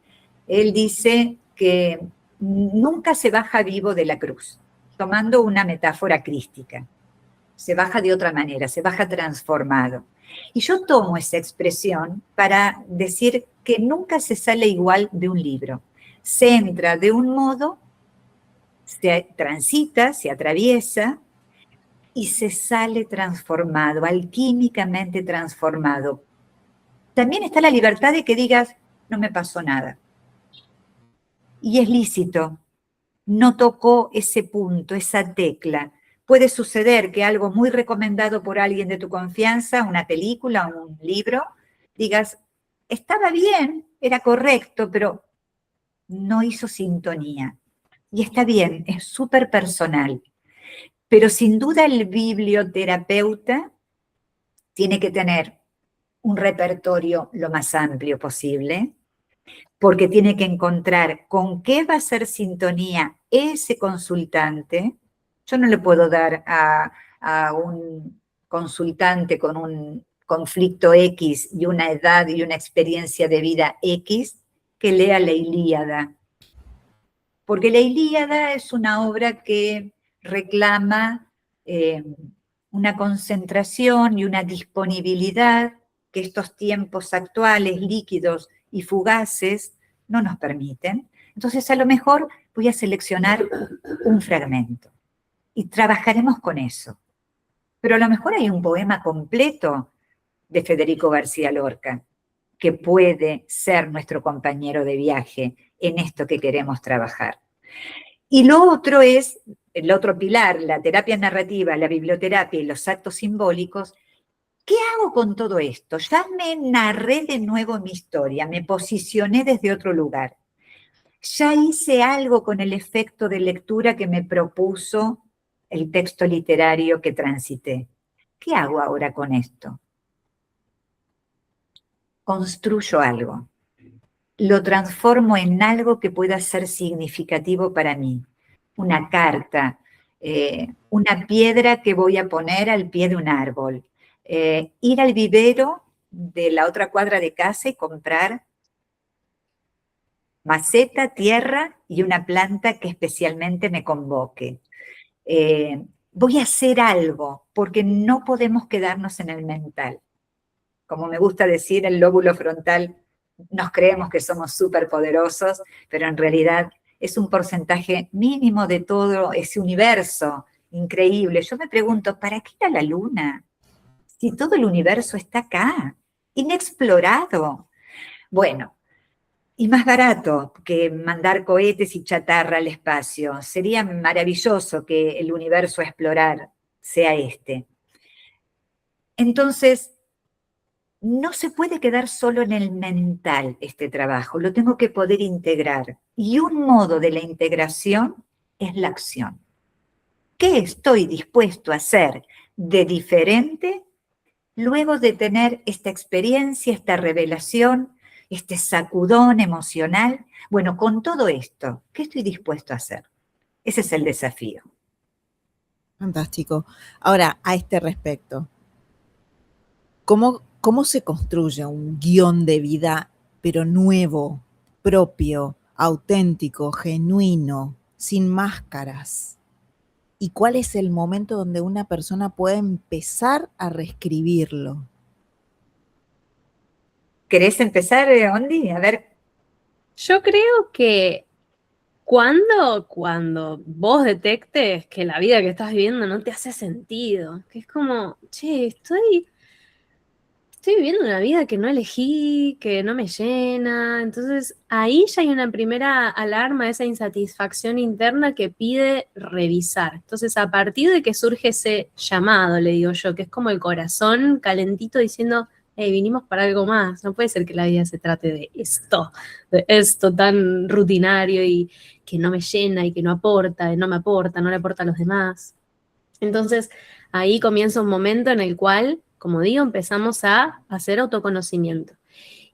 S3: Él dice que nunca se baja vivo de la cruz, tomando una metáfora crística. Se baja de otra manera, se baja transformado. Y yo tomo esa expresión para decir que nunca se sale igual de un libro. Se entra de un modo, se transita, se atraviesa y se sale transformado, alquímicamente transformado. También está la libertad de que digas, no me pasó nada. Y es lícito, no tocó ese punto, esa tecla. Puede suceder que algo muy recomendado por alguien de tu confianza, una película, un libro, digas, estaba bien, era correcto, pero no hizo sintonía. Y está bien, es súper personal. Pero sin duda el biblioterapeuta tiene que tener un repertorio lo más amplio posible, porque tiene que encontrar con qué va a hacer sintonía ese consultante. Yo no le puedo dar a un consultante con un conflicto X y una edad y una experiencia de vida X que lea la Ilíada, porque la Ilíada es una obra que reclama una concentración y una disponibilidad que estos tiempos actuales, líquidos y fugaces, no nos permiten. Entonces, a lo mejor voy a seleccionar un fragmento y trabajaremos con eso. Pero a lo mejor hay un poema completo de Federico García Lorca que puede ser nuestro compañero de viaje en esto que queremos trabajar. Y lo otro es, el otro pilar, la terapia narrativa, la biblioterapia y los actos simbólicos. ¿Qué hago con todo esto? Ya me narré de nuevo mi historia, me posicioné desde otro lugar. Ya hice algo con el efecto de lectura que me propuso el texto literario que transité. ¿Qué hago ahora con esto? Construyo algo. Lo transformo en algo que pueda ser significativo para mí. Una carta, una piedra que voy a poner al pie de un árbol, ir al vivero de la otra cuadra de casa y comprar maceta, tierra y una planta que especialmente me convoque. Voy a hacer algo, porque no podemos quedarnos en el mental. Como me gusta decir, el lóbulo frontal, nos creemos que somos súper poderosos, pero en realidad es un porcentaje mínimo de todo ese universo increíble. Yo me pregunto, ¿para qué ir a la luna? Si todo el universo está acá, inexplorado. Bueno, y más barato que mandar cohetes y chatarra al espacio. Sería maravilloso que el universo a explorar sea este. Entonces, no se puede quedar solo en el mental este trabajo, lo tengo que poder integrar. Y un modo de la integración es la acción. ¿Qué estoy dispuesto a hacer de diferente luego de tener esta experiencia, esta revelación, este sacudón emocional? Bueno, con todo esto, ¿qué estoy dispuesto a hacer? Ese es el desafío.
S1: Fantástico. Ahora, a este respecto, ¿cómo se construye un guión de vida, pero nuevo, propio, auténtico, genuino, sin máscaras? ¿Y cuál es el momento donde una persona puede empezar a reescribirlo?
S3: ¿Querés empezar, Ondi? A ver.
S2: Yo creo que cuando vos detectes que la vida que estás viviendo no te hace sentido, que es como, che, estoy viviendo una vida que no elegí, que no me llena. Entonces, ahí ya hay una primera alarma, esa insatisfacción interna que pide revisar. Entonces, a partir de que surge ese llamado, le digo yo, que es como el corazón calentito diciendo, hey, vinimos para algo más. No puede ser que la vida se trate de esto tan rutinario y que no me llena y que no aporta, no me aporta, no le aporta a los demás. Entonces, ahí comienza un momento en el cual, como digo, empezamos a hacer autoconocimiento.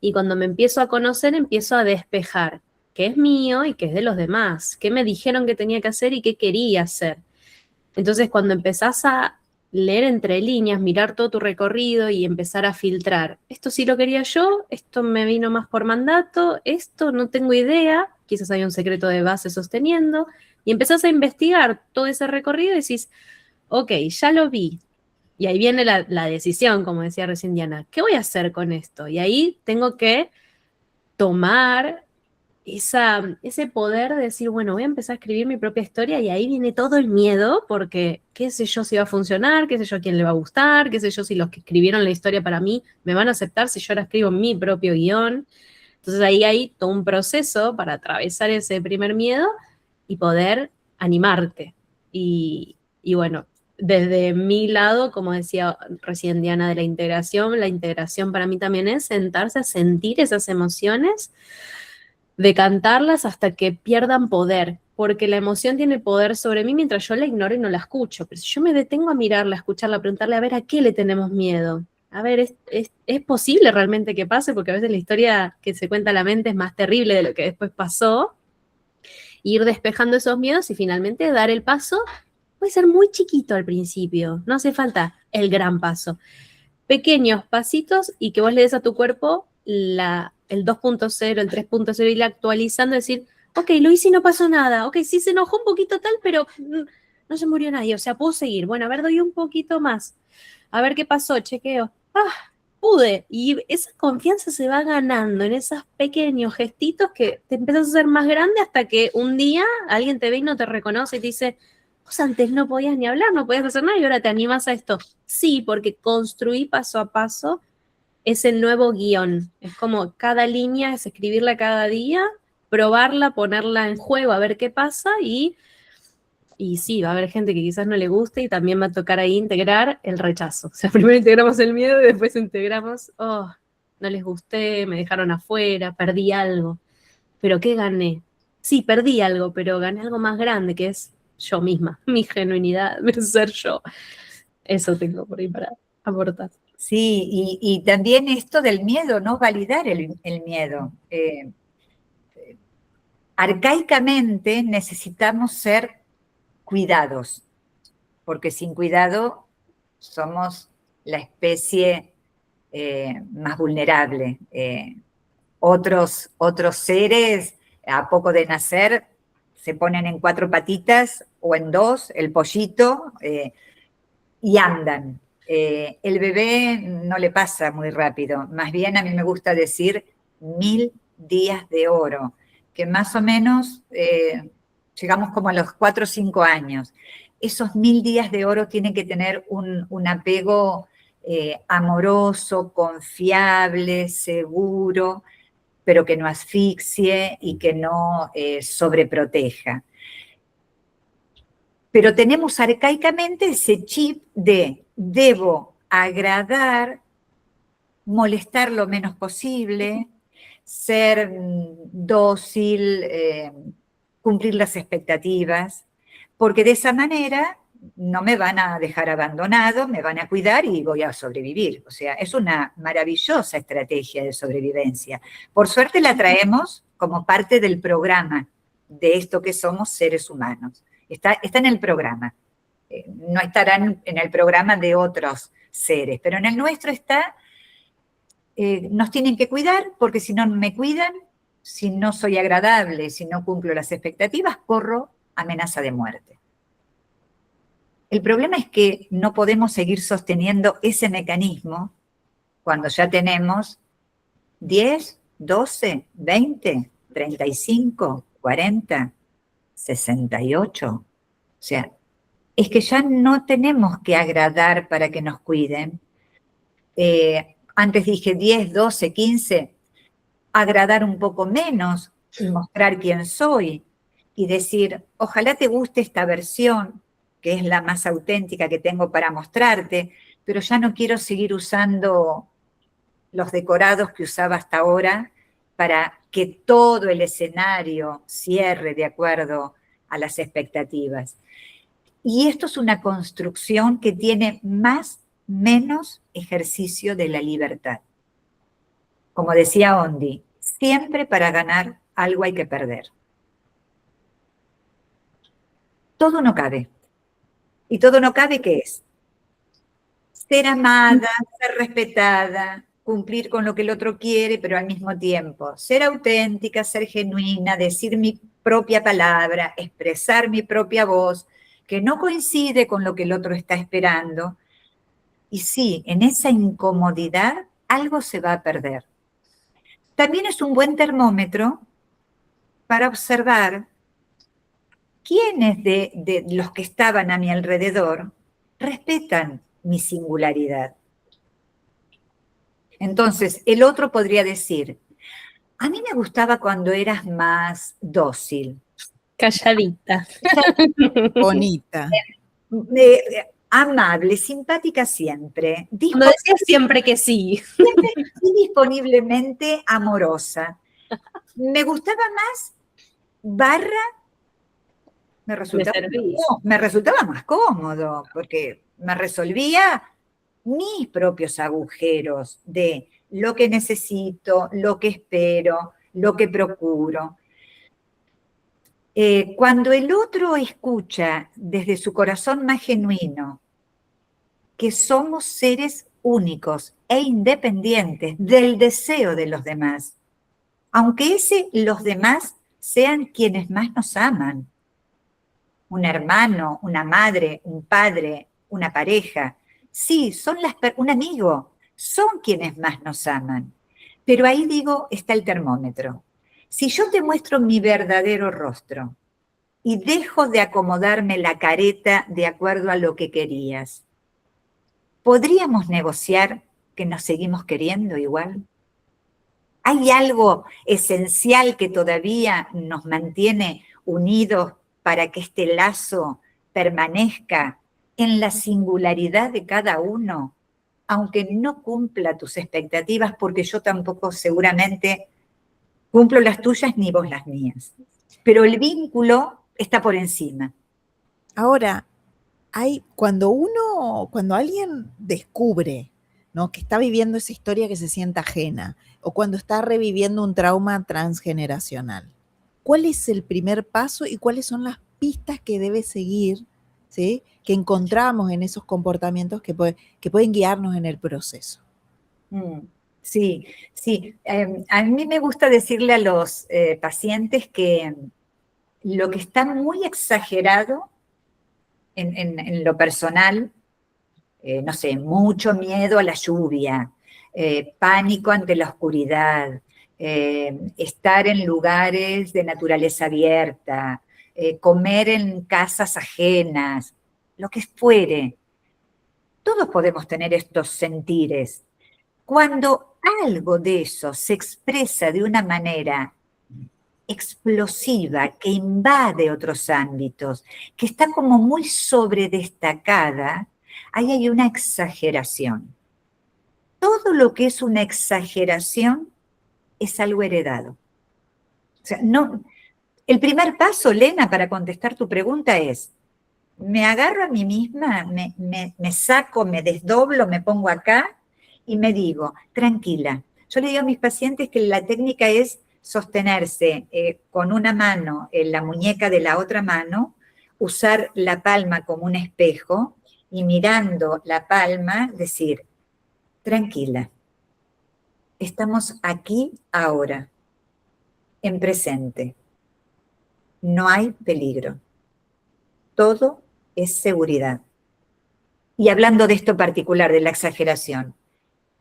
S2: Y cuando me empiezo a conocer, empiezo a despejar qué es mío y qué es de los demás, qué me dijeron que tenía que hacer y qué quería hacer. Entonces, cuando empezás a leer entre líneas, mirar todo tu recorrido y empezar a filtrar, esto sí lo quería yo, esto me vino más por mandato, esto no tengo idea, quizás hay un secreto de base sosteniendo, y empezás a investigar todo ese recorrido y decís, ok, ya lo vi. Y ahí viene la decisión, como decía recién Diana. ¿Qué voy a hacer con esto? Y ahí tengo que tomar ese poder de decir, bueno, voy a empezar a escribir mi propia historia y ahí viene todo el miedo porque qué sé yo si va a funcionar, qué sé yo a quién le va a gustar, qué sé yo si los que escribieron la historia para mí me van a aceptar si yo ahora escribo mi propio guión. Entonces ahí hay todo un proceso para atravesar ese primer miedo y poder animarte. Y bueno, desde mi lado, como decía recién Diana, de la integración para mí también es sentarse a sentir esas emociones, decantarlas hasta que pierdan poder, porque la emoción tiene poder sobre mí mientras yo la ignoro y no la escucho. Pero si yo me detengo a mirarla, a escucharla, a preguntarle, a ver, ¿a qué le tenemos miedo? A ver, ¿es posible realmente que pase? Porque a veces la historia que se cuenta a la mente es más terrible de lo que después pasó. Ir despejando esos miedos y finalmente dar el paso. Puede ser muy chiquito al principio, no hace falta el gran paso. Pequeños pasitos y que vos le des a tu cuerpo el 2.0, el 3.0, ir actualizando, decir, ok, lo hice y no pasó nada, ok, sí se enojó un poquito tal, pero no se murió nadie, o sea, puedo seguir. Bueno, a ver, doy un poquito más, a ver qué pasó, chequeo. Pude. Y esa confianza se va ganando en esos pequeños gestitos que te empiezas a hacer más grande hasta que un día alguien te ve y no te reconoce y te dice, vos antes no podías ni hablar, no podías hacer nada y ahora te animas a esto. Sí, porque construí paso a paso ese nuevo guión. Es como cada línea es escribirla cada día, probarla, ponerla en juego, a ver qué pasa y sí, va a haber gente que quizás no le guste y también va a tocar ahí integrar el rechazo. O sea, primero integramos el miedo y después integramos, oh, no les gusté, me dejaron afuera, perdí algo. ¿Pero qué gané? Sí, perdí algo, pero gané algo más grande, que es yo misma, mi genuinidad, mi ser yo. Eso tengo por ahí para aportar.
S3: Sí, y también esto del miedo, no validar el miedo. Arcaicamente necesitamos ser cuidados, porque sin cuidado somos la especie más vulnerable. Otros seres, a poco de nacer, se ponen en 4 patitas o en 2, el pollito, y andan. El bebé no le pasa muy rápido, más bien a mí me gusta decir 1000 días de oro, que más o menos llegamos como a los 4 o 5 años. Esos 1000 días de oro tienen que tener un apego amoroso, confiable, seguro, pero que no asfixie y que no sobreproteja. Pero tenemos arcaicamente ese chip de debo agradar, molestar lo menos posible, ser dócil, cumplir las expectativas, porque de esa manera no me van a dejar abandonado, me van a cuidar y voy a sobrevivir. O sea, es una maravillosa estrategia de sobrevivencia. Por suerte la traemos como parte del programa de esto que somos seres humanos. Está en el programa. No estarán en el programa de otros seres, pero en el nuestro está, nos tienen que cuidar porque si no me cuidan, si no soy agradable, si no cumplo las expectativas, corro amenaza de muerte. El problema es que no podemos seguir sosteniendo ese mecanismo cuando ya tenemos 10, 12, 20, 35, 40, 68. O sea, es que ya no tenemos que agradar para que nos cuiden. Antes dije 10, 12, 15, agradar un poco menos y mostrar quién soy y decir, ojalá te guste esta versión, que es la más auténtica que tengo para mostrarte, pero ya no quiero seguir usando los decorados que usaba hasta ahora para que todo el escenario cierre de acuerdo a las expectativas. Y esto es una construcción que tiene menos ejercicio de la libertad. Como decía Ondi, siempre para ganar algo hay que perder. Todo no cabe. ¿Y todo no cabe qué es? Ser amada, ser respetada, cumplir con lo que el otro quiere, pero al mismo tiempo ser auténtica, ser genuina, decir mi propia palabra, expresar mi propia voz, que no coincide con lo que el otro está esperando. Y sí, en esa incomodidad algo se va a perder. También es un buen termómetro para observar quiénes de los que estaban a mi alrededor respetan mi singularidad. Entonces, el otro podría decir, a mí me gustaba cuando eras más dócil.
S2: Calladita.
S1: Bonita.
S3: amable, simpática siempre,
S2: Cuando decías siempre que sí.
S3: indisponiblemente amorosa. Me gustaba más barra, me resultaba más cómodo, porque me resolvía mis propios agujeros de lo que necesito, lo que espero, lo que procuro. Cuando el otro escucha desde su corazón más genuino que somos seres únicos e independientes del deseo de los demás, aunque los demás sean quienes más nos aman, un hermano, una madre, un padre, una pareja, sí, un amigo, son quienes más nos aman. Pero ahí digo, está el termómetro. Si yo te muestro mi verdadero rostro y dejo de acomodarme la careta de acuerdo a lo que querías, ¿podríamos negociar que nos seguimos queriendo igual? ¿Hay algo esencial que todavía nos mantiene unidos para que este lazo permanezca en la singularidad de cada uno, aunque no cumpla tus expectativas, porque yo tampoco seguramente cumplo las tuyas ni vos las mías? Pero el vínculo está por encima.
S1: Ahora, cuando alguien descubre, ¿no?, que está viviendo esa historia que se siente ajena, o cuando está reviviendo un trauma transgeneracional, ¿cuál es el primer paso y cuáles son las pistas que debe seguir, ¿sí?, que encontramos en esos comportamientos que pueden guiarnos en el proceso?
S3: Sí, sí. A mí me gusta decirle a los pacientes que lo que está muy exagerado en lo personal, no sé, mucho miedo a la lluvia, pánico ante la oscuridad, estar en lugares de naturaleza abierta, comer en casas ajenas, lo que fuere. Todos podemos tener estos sentires. Cuando algo de eso se expresa de una manera explosiva, que invade otros ámbitos, que está como muy sobredestacada, ahí hay una exageración. Todo lo que es una exageración es algo heredado. O sea, no, el primer paso, Lena, para contestar tu pregunta es, me agarro a mí misma, me saco, me desdoblo, me pongo acá y me digo, tranquila. Yo le digo a mis pacientes que la técnica es sostenerse con una mano en la muñeca de la otra mano, usar la palma como un espejo y mirando la palma decir, tranquila, estamos aquí ahora, en presente. No hay peligro. Todo es seguridad. Y hablando de esto particular, de la exageración,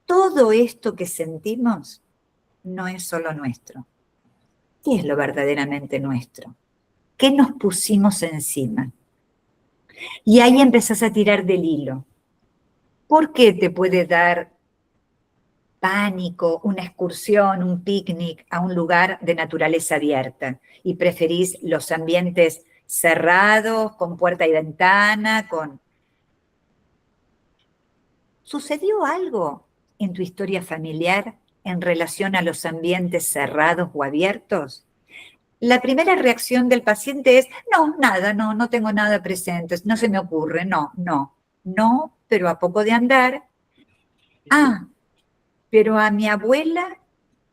S3: todo esto que sentimos no es solo nuestro. ¿Qué es lo verdaderamente nuestro? ¿Qué nos pusimos encima? Y ahí empezás a tirar del hilo. ¿Por qué te puede dar pánico una excursión, un picnic a un lugar de naturaleza abierta y preferís los ambientes cerrados, con puerta y ventana, ¿Sucedió algo en tu historia familiar en relación a los ambientes cerrados o abiertos? La primera reacción del paciente es, no, nada, no tengo nada presente, no se me ocurre, no, pero a poco de andar, pero a mi abuela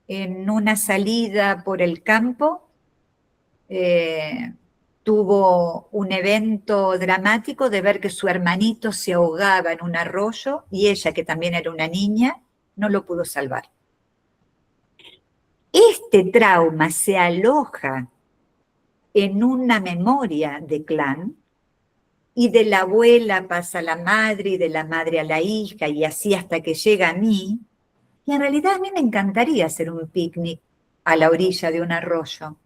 S3: en una salida por el campo tuvo un evento dramático de ver que su hermanito se ahogaba en un arroyo y ella, que también era una niña, no lo pudo salvar. Este trauma se aloja en una memoria de clan y de la abuela pasa a la madre y de la madre a la hija y así hasta que llega a mí. Y en realidad a mí me encantaría hacer un picnic a la orilla de un arroyo.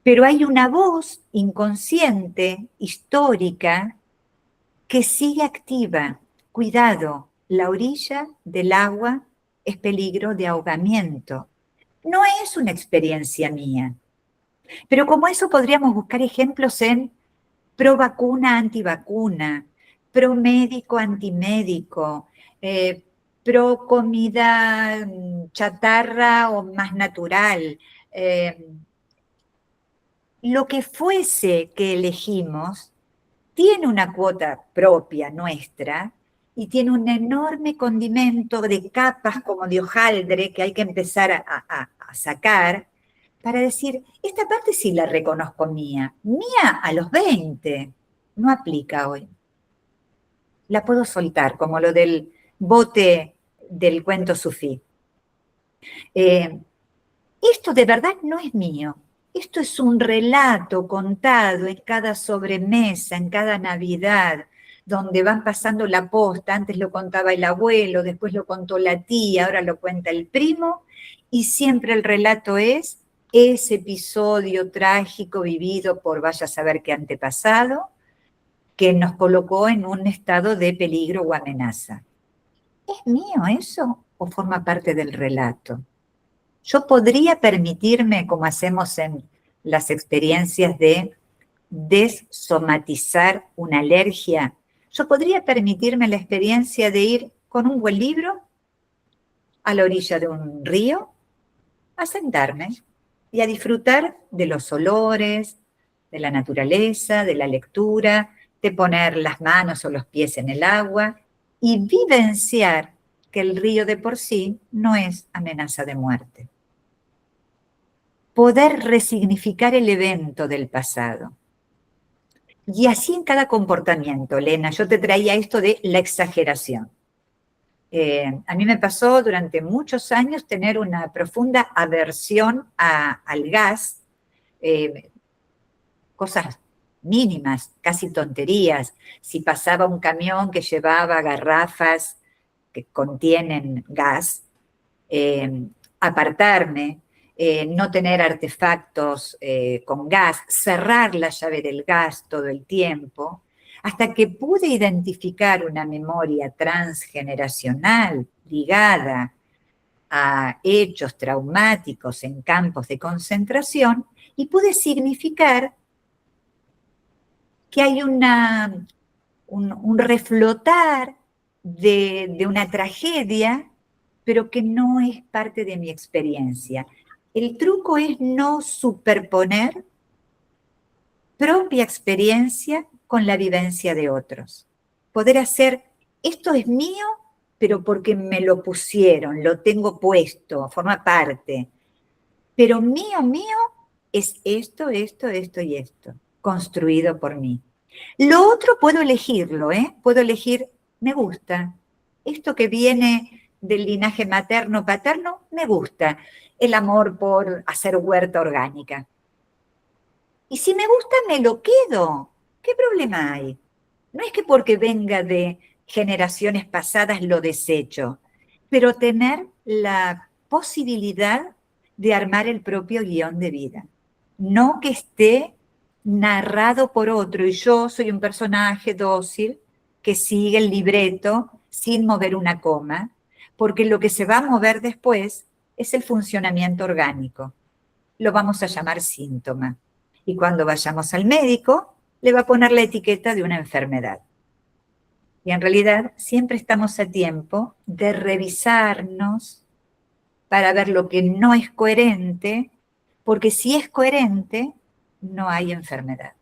S3: Pero hay una voz inconsciente, histórica, que sigue activa. Cuidado, la orilla del agua es peligro de ahogamiento. No es una experiencia mía. Pero como eso podríamos buscar ejemplos en pro vacuna, antivacuna, pro médico, antimédico, pro comida chatarra o más natural. Lo que fuese que elegimos tiene una cuota propia nuestra y tiene un enorme condimento de capas como de hojaldre que hay que empezar a sacar para decir, esta parte sí la reconozco mía. Mía a los 20, no aplica hoy. La puedo soltar, como lo del bote del cuento sufí. Esto de verdad no es mío. Esto es un relato contado en cada sobremesa, en cada Navidad, donde van pasando la posta. Antes lo contaba el abuelo, después lo contó la tía, ahora lo cuenta el primo, y siempre el relato es ese episodio trágico vivido por vaya a saber qué antepasado, que nos colocó en un estado de peligro o amenaza. ¿Es mío eso o forma parte del relato? Yo podría permitirme, como hacemos en las experiencias de desomatizar una alergia, yo podría permitirme la experiencia de ir con un buen libro a la orilla de un río, a sentarme y a disfrutar de los olores, de la naturaleza, de la lectura, de poner las manos o los pies en el agua y vivenciar que el río de por sí no es amenaza de muerte. Poder resignificar el evento del pasado. Y así en cada comportamiento, Lena, yo te traía esto de la exageración. A mí me pasó durante muchos años tener una profunda aversión al gas, cosas mínimas, casi tonterías. Si pasaba un camión que llevaba garrafas que contienen gas, apartarme, no tener artefactos con gas, cerrar la llave del gas todo el tiempo, hasta que pude identificar una memoria transgeneracional ligada a hechos traumáticos en campos de concentración y pude significar que hay un reflotar de una tragedia, pero que no es parte de mi experiencia. El truco es no superponer propia experiencia con la vivencia de otros. Poder hacer, esto es mío, pero porque me lo pusieron, lo tengo puesto, forma parte. Pero mío es esto, esto, esto y esto, construido por mí. Lo otro puedo elegirlo, Puedo elegir, me gusta. Esto que viene del linaje materno-paterno, me gusta. El amor por hacer huerta orgánica. Y si me gusta, me lo quedo. ¿Qué problema hay? No es que porque venga de generaciones pasadas lo desecho, pero tener la posibilidad de armar el propio guión de vida. No que esté narrado por otro y yo soy un personaje dócil que sigue el libreto sin mover una coma, porque lo que se va a mover después es el funcionamiento orgánico. Lo vamos a llamar síntoma. Y cuando vayamos al médico, le va a poner la etiqueta de una enfermedad. Y en realidad siempre estamos a tiempo de revisarnos para ver lo que no es coherente, porque si es coherente, no hay enfermedad.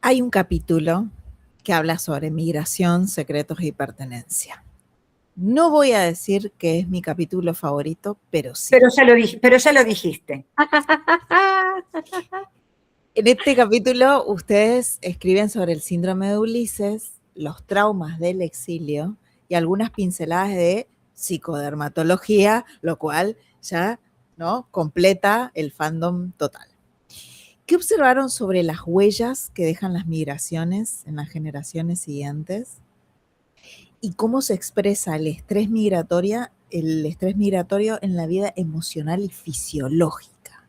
S1: Hay un capítulo que habla sobre migración, secretos y pertenencia. No voy a decir que es mi capítulo favorito, pero sí.
S3: Pero ya lo dijiste.
S1: En este capítulo ustedes escriben sobre el síndrome de Ulises, los traumas del exilio y algunas pinceladas de psicodermatología, lo cual ya, ¿no?, completa el fandom total. ¿Qué observaron sobre las huellas que dejan las migraciones en las generaciones siguientes? ¿Y cómo se expresa el estrés migratorio en la vida emocional y fisiológica?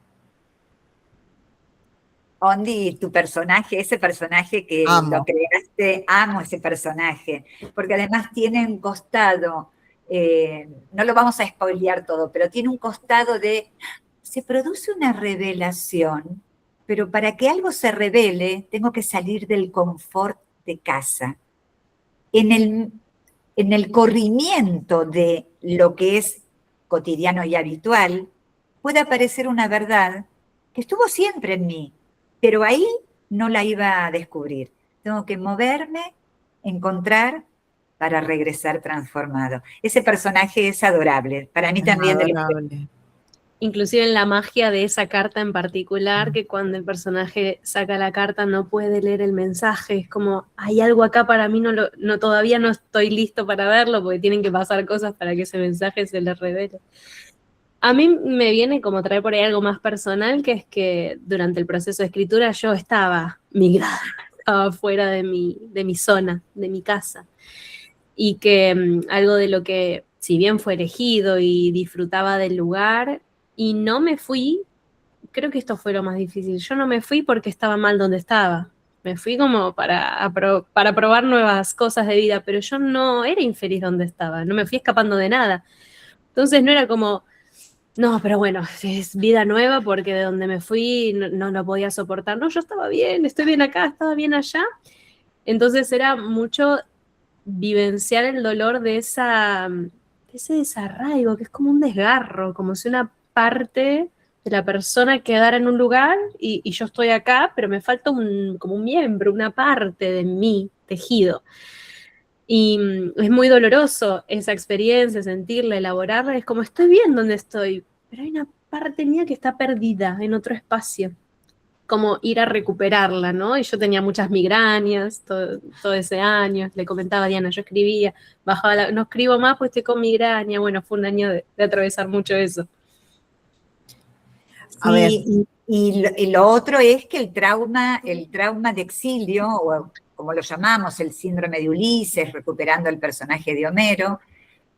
S3: Ondi, tu personaje, ese personaje que lo creaste, amo ese personaje, porque además tiene un costado, no lo vamos a spoilear todo, pero tiene un costado de, se produce una revelación pero para que algo se revele, tengo que salir del confort de casa. En el corrimiento de lo que es cotidiano y habitual, puede aparecer una verdad que estuvo siempre en mí, pero ahí no la iba a descubrir. Tengo que moverme, encontrar, para regresar transformado. Ese personaje es adorable. Para mí también de los que
S1: Adorable.
S2: Inclusive en la magia de esa carta en particular, que cuando el personaje saca la carta no puede leer el mensaje, es como, hay algo acá para mí, todavía no estoy listo para verlo, porque tienen que pasar cosas para que ese mensaje se le revele. A mí me viene como traer por ahí algo más personal, que es que durante el proceso de escritura yo estaba migrada, estaba fuera de mi zona, de mi casa, y que algo de lo que, si bien fue elegido y disfrutaba del lugar, y no me fui, creo que esto fue lo más difícil, yo no me fui porque estaba mal donde estaba, me fui como para probar nuevas cosas de vida, pero yo no era infeliz donde estaba, no me fui escapando de nada. Entonces no era como, no, pero bueno, es vida nueva porque de donde me fui no lo podía soportar. No, yo estaba bien, estoy bien acá, estaba bien allá. Entonces era mucho vivenciar el dolor de ese desarraigo, que es como un desgarro, como si una parte de la persona quedara en un lugar y yo estoy acá, pero me falta como un miembro, una parte de mi tejido. Y es muy doloroso esa experiencia, sentirla, elaborarla. Es como, estoy bien donde estoy, pero hay una parte mía que está perdida en otro espacio. Como ir a recuperarla, ¿no? Y yo tenía muchas migrañas todo ese año. Le comentaba a Diana, yo escribía, no escribo más pues estoy con migraña. Bueno, fue un año de atravesar mucho eso.
S1: A ver.
S3: Y lo otro es que el trauma de exilio, o como lo llamamos, el síndrome de Ulises, recuperando el personaje de Homero,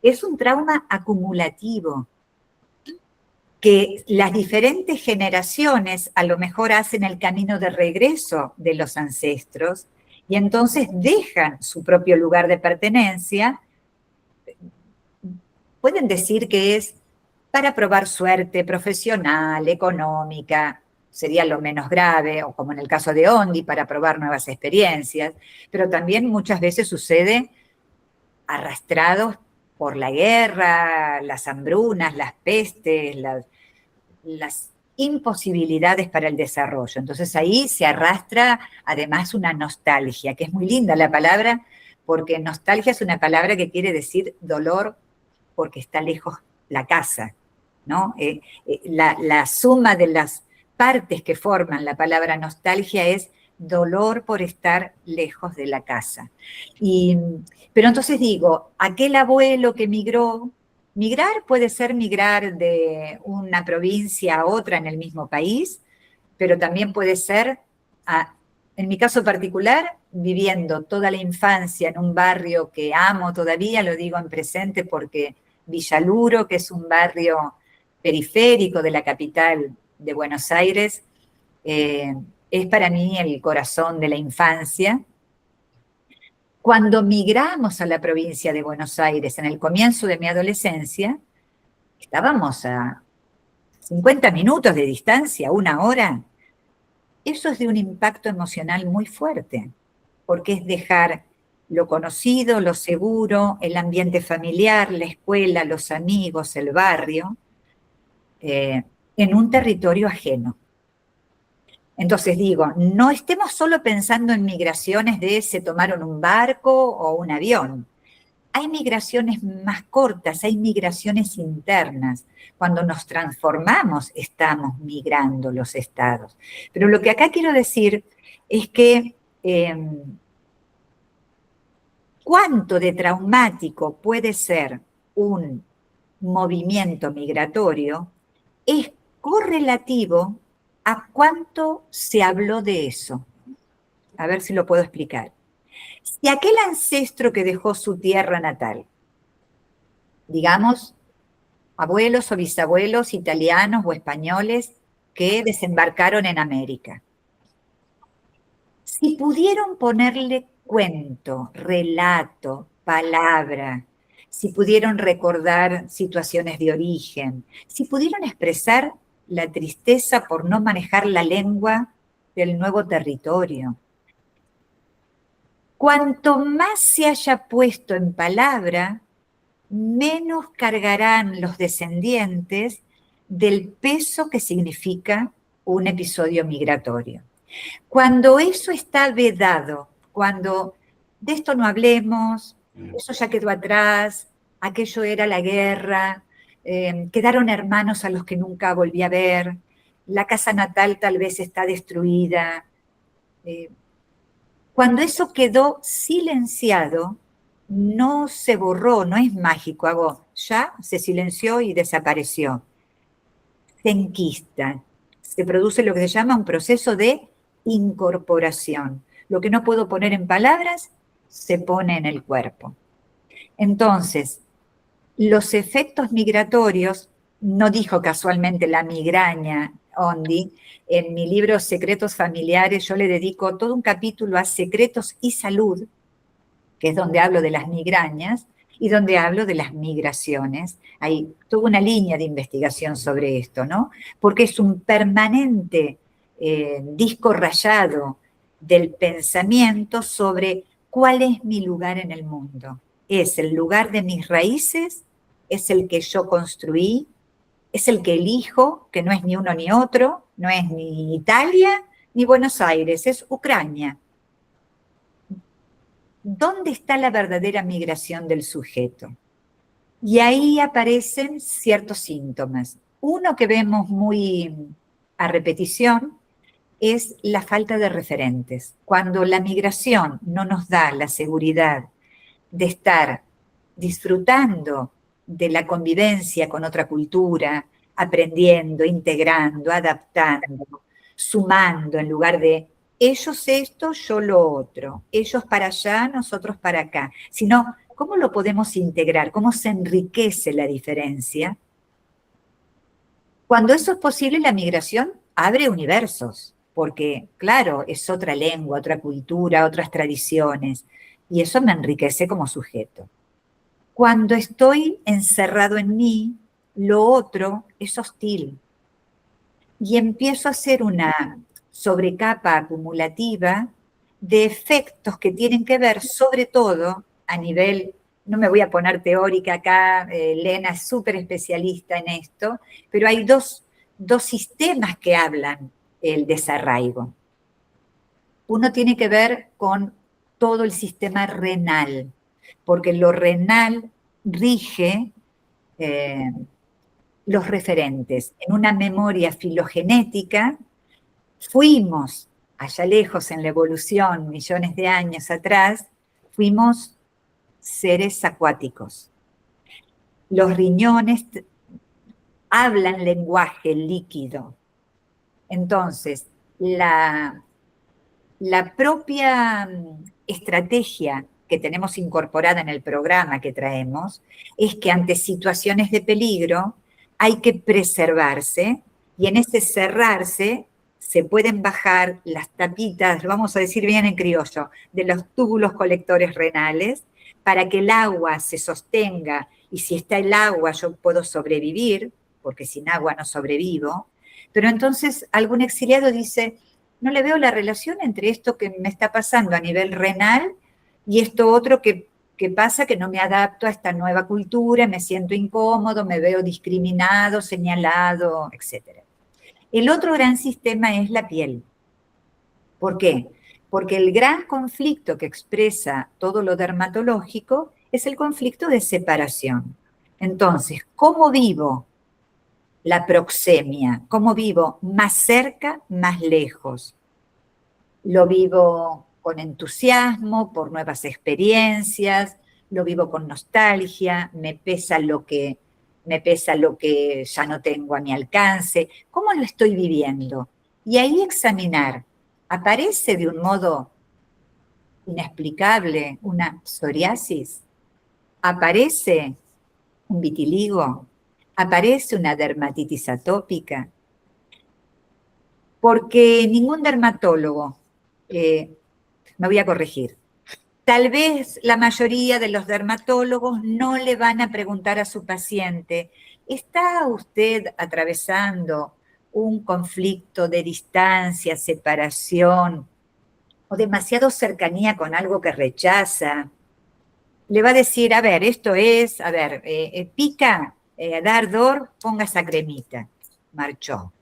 S3: es un trauma acumulativo, que las diferentes generaciones a lo mejor hacen el camino de regreso de los ancestros y entonces dejan su propio lugar de pertenencia. Pueden decir que es para probar suerte profesional, económica, sería lo menos grave, o como en el caso de Ondi, para probar nuevas experiencias, pero también muchas veces sucede arrastrados por la guerra, las hambrunas, las pestes, las imposibilidades para el desarrollo. Entonces ahí se arrastra además una nostalgia, que es muy linda la palabra, porque nostalgia es una palabra que quiere decir dolor porque está lejos la casa, ¿no? La suma de las partes que forman la palabra nostalgia es dolor por estar lejos de la casa. Pero entonces digo, aquel abuelo que migró, migrar puede ser migrar de una provincia a otra en el mismo país, pero también puede ser, en mi caso particular, viviendo toda la infancia en un barrio que amo todavía, lo digo en presente porque Villaluro, que es un barrio periférico de la capital de Buenos Aires, es para mí el corazón de la infancia. Cuando migramos a la provincia de Buenos Aires en el comienzo de mi adolescencia, estábamos a 50 minutos de distancia, 1 hora. Eso es de un impacto emocional muy fuerte, porque es dejar lo conocido, lo seguro, el ambiente familiar, la escuela, los amigos, el barrio, en un territorio ajeno. Entonces digo, no estemos solo pensando en migraciones de se tomaron un barco o un avión. Hay migraciones más cortas, hay migraciones internas. Cuando nos transformamos, estamos migrando los estados. Pero lo que acá quiero decir es que cuánto de traumático puede ser un movimiento migratorio es correlativo a cuánto se habló de eso. A ver si lo puedo explicar. Si aquel ancestro que dejó su tierra natal, digamos, abuelos o bisabuelos italianos o españoles que desembarcaron en América, si pudieron ponerle cuento, relato, palabra, si pudieron recordar situaciones de origen, si pudieron expresar la tristeza por no manejar la lengua del nuevo territorio. Cuanto más se haya puesto en palabra, menos cargarán los descendientes del peso que significa un episodio migratorio. Cuando eso está vedado, cuando de esto no hablemos, eso ya quedó atrás, aquello era la guerra, quedaron hermanos a los que nunca volví a ver, la casa natal tal vez está destruida. Cuando eso quedó silenciado, no se borró, no es mágico, ya se silenció y desapareció. Se enquista, se produce lo que se llama un proceso de incorporación. Lo que no puedo poner en palabras, se pone en el cuerpo. Entonces, los efectos migratorios, no dijo casualmente la migraña, Ondi, en mi libro Secretos Familiares yo le dedico todo un capítulo a secretos y salud, que es donde hablo de las migrañas y donde hablo de las migraciones. Hay toda una línea de investigación sobre esto, ¿no? Porque es un permanente disco rayado del pensamiento sobre cuál es mi lugar en el mundo. ¿Es el lugar de mis raíces? ¿Es el que yo construí? ¿Es el que elijo, que no es ni uno ni otro? No es ni Italia ni Buenos Aires, es Ucrania. ¿Dónde está la verdadera migración del sujeto? Y ahí aparecen ciertos síntomas. Uno que vemos muy a repetición es la falta de referentes. Cuando la migración no nos da la seguridad de estar disfrutando de la convivencia con otra cultura, aprendiendo, integrando, adaptando, sumando en lugar de ellos esto, yo lo otro, ellos para allá, nosotros para acá, sino cómo lo podemos integrar, cómo se enriquece la diferencia. Cuando eso es posible, la migración abre universos, porque claro, es otra lengua, otra cultura, otras tradiciones, y eso me enriquece como sujeto. Cuando estoy encerrado en mí, lo otro es hostil. Y empiezo a hacer una sobrecapa acumulativa de efectos que tienen que ver sobre todo a nivel, no me voy a poner teórica acá, Lena es súper especialista en esto, pero hay dos sistemas que hablan el desarraigo. Uno tiene que ver con todo el sistema renal, porque lo renal rige los referentes. En una memoria filogenética, fuimos allá lejos en la evolución, millones de años atrás, fuimos seres acuáticos. Los riñones hablan lenguaje líquido. Entonces, la propia estrategia que tenemos incorporada en el programa que traemos es que ante situaciones de peligro hay que preservarse y en ese cerrarse se pueden bajar las tapitas, lo vamos a decir bien en criollo, de los túbulos colectores renales para que el agua se sostenga y si está el agua yo puedo sobrevivir, porque sin agua no sobrevivo. Pero entonces algún exiliado dice, no le veo la relación entre esto que me está pasando a nivel renal y esto otro que pasa que no me adapto a esta nueva cultura, me siento incómodo, me veo discriminado, señalado, etc. El otro gran sistema es la piel. ¿Por qué? Porque el gran conflicto que expresa todo lo dermatológico es el conflicto de separación. Entonces, ¿cómo vivo la proxemia? ¿Cómo vivo más cerca, más lejos? Lo vivo con entusiasmo, por nuevas experiencias, lo vivo con nostalgia, me pesa lo que ya no tengo a mi alcance. ¿Cómo lo estoy viviendo? Y ahí examinar. ¿Aparece de un modo inexplicable una psoriasis? ¿Aparece un vitiligo? ¿Aparece una dermatitis atópica? Porque ningún dermatólogo, me voy a corregir, tal vez la mayoría de los dermatólogos no le van a preguntar a su paciente, ¿está usted atravesando un conflicto de distancia, separación, o demasiado cercanía con algo que rechaza, le va a decir, a ver, esto es, a ver, pica, da ardor, ponga esa cremita. Marchó.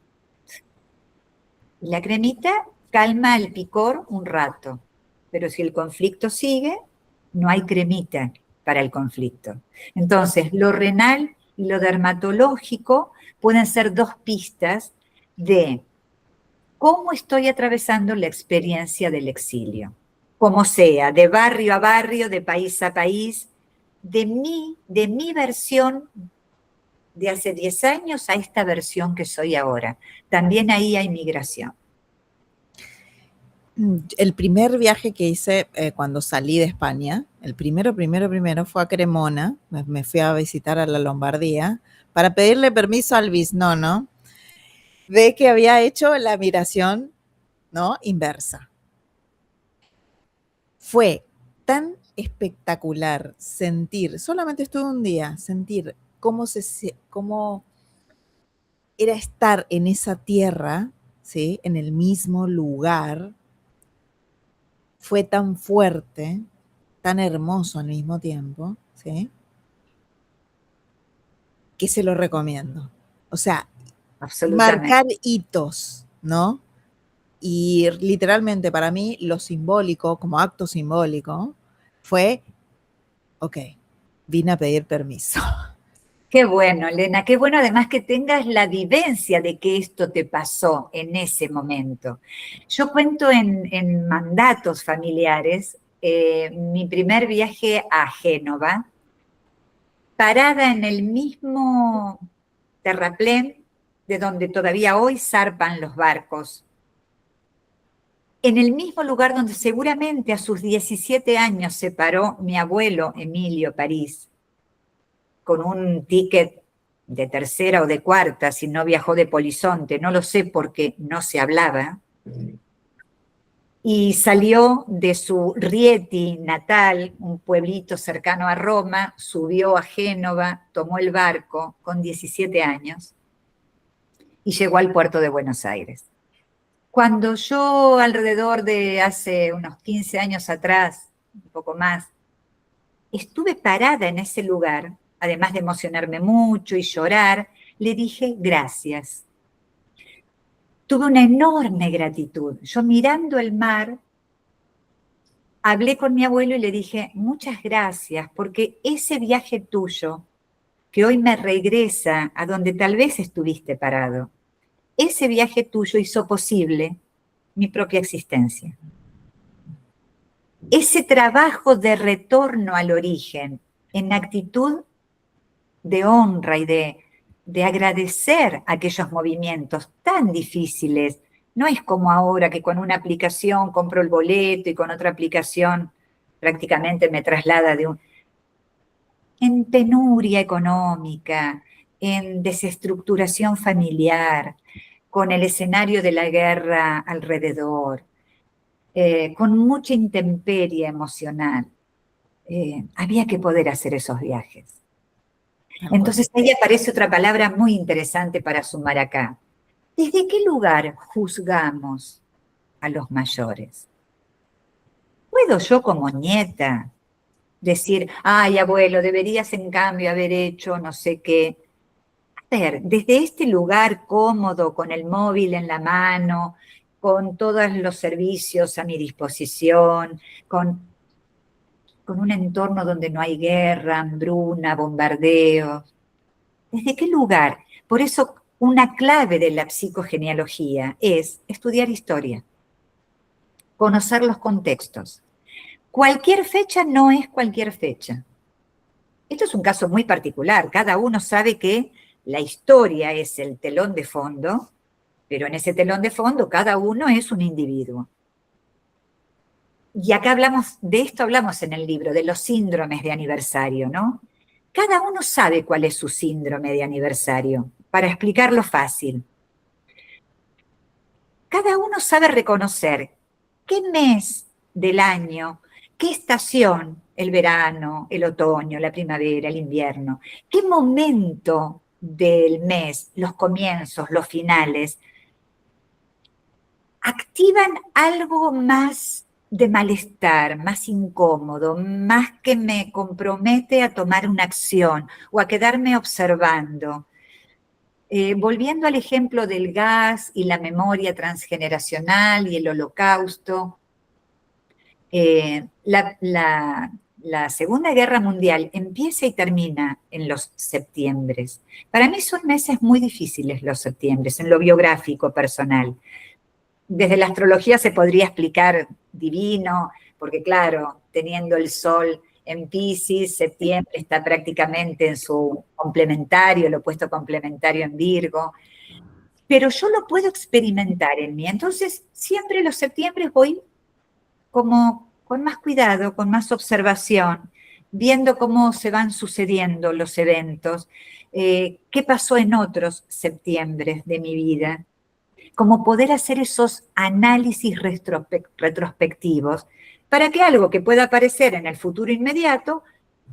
S3: La cremita calma el picor un rato, pero si el conflicto sigue, no hay cremita para el conflicto. Entonces, lo renal y lo dermatológico pueden ser dos pistas de cómo estoy atravesando la experiencia del exilio. Como sea, de barrio a barrio, de país a país, de mi versión de hace 10 años a esta versión que soy ahora. También ahí hay migración.
S1: El primer viaje que hice cuando salí de España, el primero fue a Cremona, me fui a visitar a la Lombardía para pedirle permiso al bisnono de que había hecho la migración, ¿no?, inversa. Fue tan espectacular sentir, solamente estuve un día, sentir cómo era estar en esa tierra, ¿sí?, en el mismo lugar. Fue tan fuerte, tan hermoso al mismo tiempo, ¿sí?, que se lo recomiendo. O sea, marcar hitos, ¿no? Y literalmente para mí lo simbólico, como acto simbólico, fue, ok, vine a pedir permiso.
S3: Qué bueno, Elena, qué bueno además que tengas la vivencia de que esto te pasó en ese momento. Yo cuento en mandatos familiares mi primer viaje a Génova, parada en el mismo terraplén de donde todavía hoy zarpan los barcos, en el mismo lugar donde seguramente a sus 17 años se paró mi abuelo Emilio París, con un ticket de tercera o de cuarta, si no viajó de polizonte, no lo sé porque no se hablaba, y salió de su Rieti natal, un pueblito cercano a Roma, subió a Génova, tomó el barco con 17 años y llegó al puerto de Buenos Aires. Cuando yo, alrededor de hace unos 15 años atrás, un poco más, estuve parada en ese lugar, además de emocionarme mucho y llorar, le dije gracias. Tuve una enorme gratitud. Yo mirando el mar, hablé con mi abuelo y le dije muchas gracias, porque ese viaje tuyo, que hoy me regresa a donde tal vez estuviste parado, ese viaje tuyo hizo posible mi propia existencia. Ese trabajo de retorno al origen, en actitud de honra y de agradecer aquellos movimientos tan difíciles. No es como ahora que con una aplicación compro el boleto y con otra aplicación prácticamente me traslada en penuria económica, en desestructuración familiar, con el escenario de la guerra alrededor, con mucha intemperie emocional. Había que poder hacer esos viajes. Entonces ahí aparece otra palabra muy interesante para sumar acá. ¿Desde qué lugar juzgamos a los mayores? ¿Puedo yo como nieta decir, ay, abuelo, deberías en cambio haber hecho no sé qué? A ver, desde este lugar cómodo, con el móvil en la mano, con todos los servicios a mi disposición, con un entorno donde no hay guerra, hambruna, bombardeo. ¿Desde qué lugar? Por eso una clave de la psicogenealogía es estudiar historia, conocer los contextos. Cualquier fecha no es cualquier fecha. Esto es un caso muy particular. Cada uno sabe que la historia es el telón de fondo, pero en ese telón de fondo cada uno es un individuo. Y acá de esto hablamos en el libro, de los síndromes de aniversario, ¿no? Cada uno sabe cuál es su síndrome de aniversario, para explicarlo fácil. Cada uno sabe reconocer qué mes del año, qué estación, el verano, el otoño, la primavera, el invierno, qué momento del mes, los comienzos, los finales, activan algo más de malestar, más incómodo, más que me compromete a tomar una acción o a quedarme observando. Volviendo al ejemplo del gas y la memoria transgeneracional y el holocausto, la Segunda Guerra Mundial empieza y termina en los septiembres. Para mí son meses muy difíciles los septiembres, en lo biográfico personal. Desde la astrología se podría explicar divino, porque claro, teniendo el sol en Piscis, septiembre está prácticamente en su complementario, el opuesto complementario en Virgo, pero yo lo puedo experimentar en mí. Entonces, siempre los septiembres voy como con más cuidado, con más observación, viendo cómo se van sucediendo los eventos, qué pasó en otros septiembres de mi vida, como poder hacer esos análisis retrospectivos para que algo que pueda aparecer en el futuro inmediato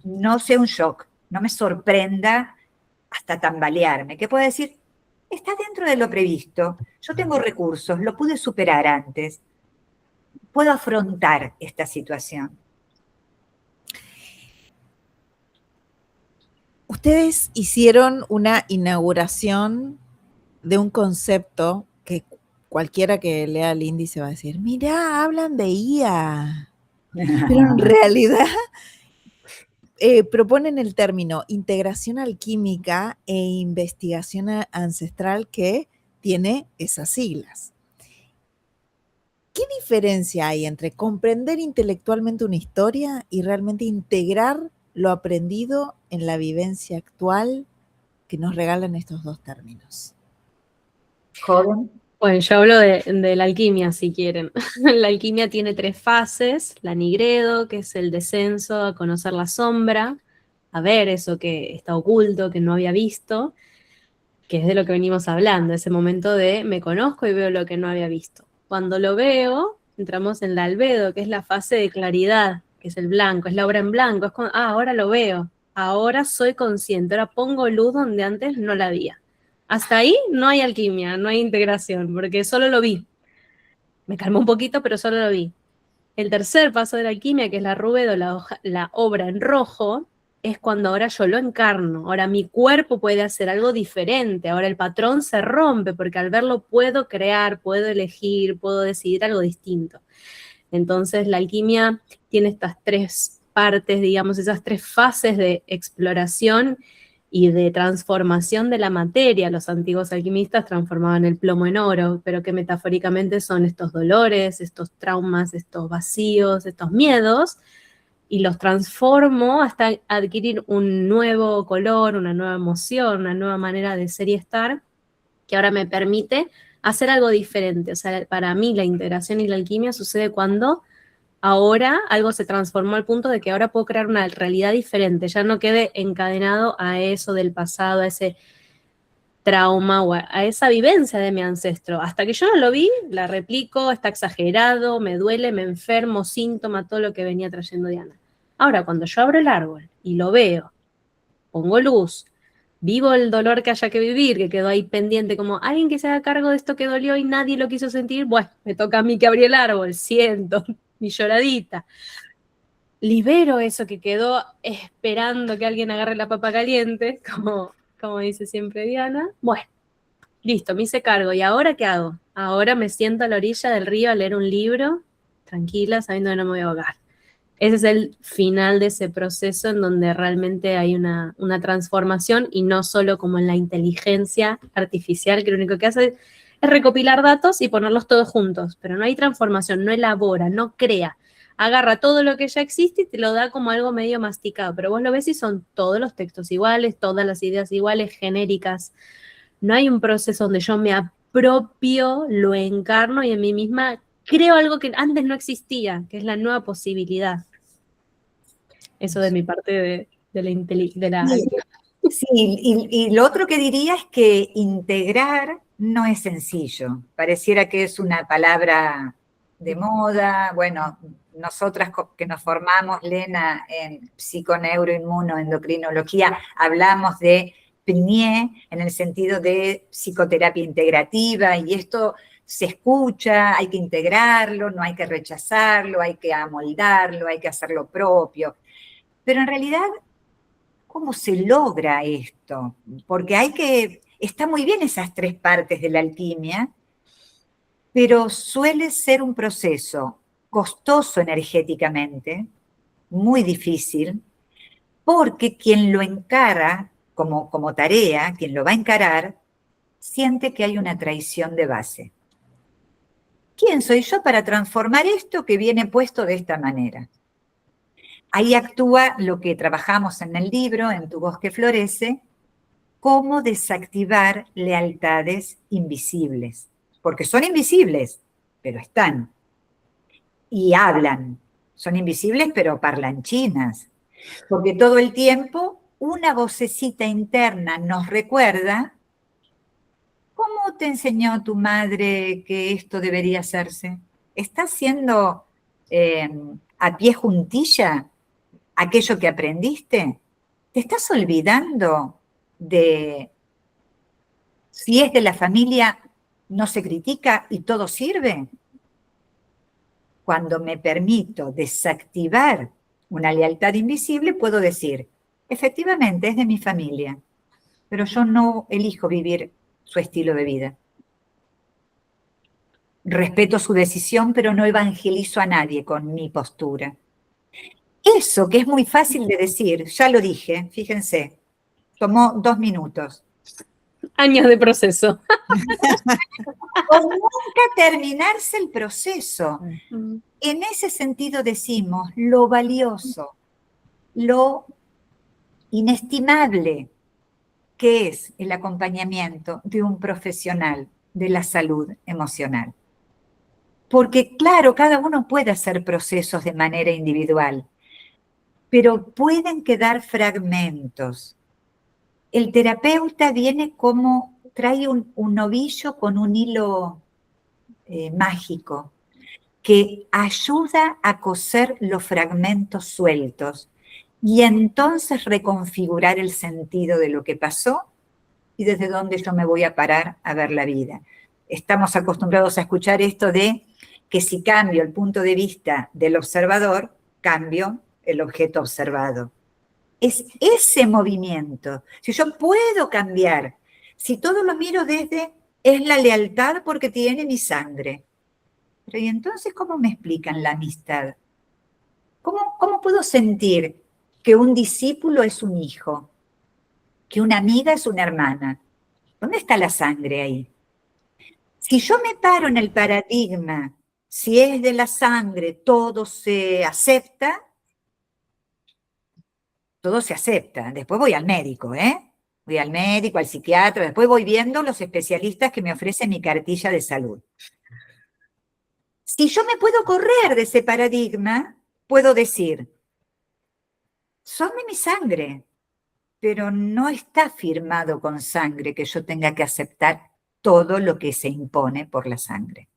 S3: no sea un shock, no me sorprenda hasta tambalearme, que pueda decir, está dentro de lo previsto, yo tengo recursos, lo pude superar antes, puedo afrontar esta situación.
S1: Ustedes hicieron una inauguración de un concepto que cualquiera que lea el índice va a decir, mirá, hablan de IA. Pero en realidad proponen el término integración alquímica e investigación ancestral que tiene esas siglas. ¿Qué diferencia hay entre comprender intelectualmente una historia y realmente integrar lo aprendido en la vivencia actual que nos regalan estos dos términos?
S3: Joven.
S2: Bueno, yo hablo de la alquimia, si quieren. La alquimia tiene 3 fases: la nigredo, que es el descenso a conocer la sombra, a ver eso que está oculto, que no había visto, que es de lo que venimos hablando, ese momento de me conozco y veo lo que no había visto. Cuando lo veo, entramos en la albedo, que es la fase de claridad, que es el blanco, es la obra en blanco, es como, ahora lo veo, ahora soy consciente, ahora pongo luz donde antes no la había. Hasta ahí no hay alquimia, no hay integración, porque solo lo vi. Me calmó un poquito, pero solo lo vi. El tercer paso de la alquimia, que es la rubedo, la obra en rojo, es cuando ahora yo lo encarno. Ahora mi cuerpo puede hacer algo diferente. Ahora el patrón se rompe, porque al verlo puedo crear, puedo elegir, puedo decidir algo distinto. Entonces la alquimia tiene estas 3 partes, digamos, esas 3 fases de exploración y de transformación de la materia. Los antiguos alquimistas transformaban el plomo en oro, pero que metafóricamente son estos dolores, estos traumas, estos vacíos, estos miedos, y los transformo hasta adquirir un nuevo color, una nueva emoción, una nueva manera de ser y estar, que ahora me permite hacer algo diferente. O sea, para mí la integración y la alquimia sucede cuando ahora algo se transformó al punto de que ahora puedo crear una realidad diferente, ya no quede encadenado a eso del pasado, a ese trauma o a esa vivencia de mi ancestro. Hasta que yo no lo vi, la replico, está exagerado, me duele, me enfermo, síntoma, todo lo que venía trayendo Diana. Ahora, cuando yo abro el árbol y lo veo, pongo luz, vivo el dolor que haya que vivir, que quedó ahí pendiente, como alguien que se haga cargo de esto que dolió y nadie lo quiso sentir, bueno, me toca a mí que abrí el árbol, siento mi lloradita. Libero eso que quedó esperando que alguien agarre la papa caliente, como dice siempre Diana. Bueno, listo, me hice cargo. ¿Y ahora qué hago? Ahora me siento a la orilla del río a leer un libro, tranquila, sabiendo que no me voy a ahogar. Ese es el final de ese proceso en donde realmente hay una transformación, y no solo como en la inteligencia artificial, que lo único que hace es recopilar datos y ponerlos todos juntos, pero no hay transformación, no elabora, no crea. Agarra todo lo que ya existe y te lo da como algo medio masticado, pero vos lo ves y son todos los textos iguales, todas las ideas iguales, genéricas. No hay un proceso donde yo me apropio, lo encarno y en mí misma creo algo que antes no existía, que es la nueva posibilidad. Eso de mi parte de la inteligencia.
S3: Sí, y lo otro que diría es que integrar no es sencillo. Pareciera que es una palabra de moda. Bueno, nosotras que nos formamos, Lena, en psiconeuroinmunoendocrinología, hablamos de PNIE, en el sentido de psicoterapia integrativa, y esto se escucha, hay que integrarlo, no hay que rechazarlo, hay que amoldarlo, hay que hacerlo propio. Pero en realidad, ¿cómo se logra esto? Porque está muy bien esas tres partes de la alquimia, pero suele ser un proceso costoso energéticamente, muy difícil, porque quien lo encara como tarea, quien lo va a encarar, siente que hay una traición de base. ¿Quién soy yo para transformar esto que viene puesto de esta manera? Ahí actúa lo que trabajamos en el libro, en Tu voz que florece, cómo desactivar lealtades invisibles. Porque son invisibles, pero están. Y hablan. Son invisibles, pero parlanchinas. Porque todo el tiempo una vocecita interna nos recuerda: ¿cómo te enseñó tu madre que esto debería hacerse? ¿Estás haciendo a pie juntilla aquello que aprendiste? ¿Te estás olvidando de si es de la familia no se critica y todo sirve? Cuando me permito desactivar una lealtad invisible, puedo decir, efectivamente es de mi familia, pero yo no elijo vivir su estilo de vida. Respeto su decisión, pero no evangelizo a nadie con mi postura. Eso que es muy fácil de decir, ya lo dije, fíjense, tomó 2 minutos.
S2: Años de proceso.
S3: O nunca terminarse el proceso. En ese sentido decimos lo valioso, lo inestimable que es el acompañamiento de un profesional de la salud emocional. Porque claro, cada uno puede hacer procesos de manera individual, pero pueden quedar fragmentos. El terapeuta viene como, trae un ovillo con un hilo mágico que ayuda a coser los fragmentos sueltos y entonces reconfigurar el sentido de lo que pasó y desde dónde yo me voy a parar a ver la vida. Estamos acostumbrados a escuchar esto de que si cambio el punto de vista del observador, cambio el objeto observado. Es ese movimiento. Si yo puedo cambiar, si todo lo miro desde, es la lealtad porque tiene mi sangre. Pero ¿y entonces cómo me explican la amistad? ¿Cómo puedo sentir que un discípulo es un hijo? Que una amiga es una hermana. ¿Dónde está la sangre ahí? Si yo me paro en el paradigma, si es de la sangre, todo se acepta, todo se acepta. Después voy al médico, Voy al médico, al psiquiatra, después voy viendo los especialistas que me ofrecen mi cartilla de salud. Si yo me puedo correr de ese paradigma, puedo decir, son de mi sangre, pero no está firmado con sangre que yo tenga que aceptar todo lo que se impone por la sangre.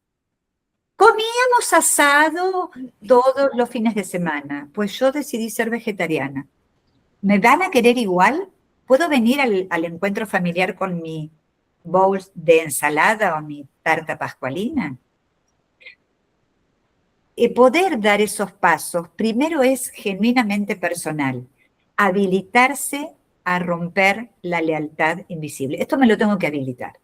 S3: Comíamos asado todos los fines de semana, pues yo decidí ser vegetariana. ¿Me van a querer igual? ¿Puedo venir al encuentro familiar con mi bowl de ensalada o mi tarta pascualina? Poder dar esos pasos, primero es genuinamente personal, habilitarse a romper la lealtad invisible. Esto me lo tengo que habilitar.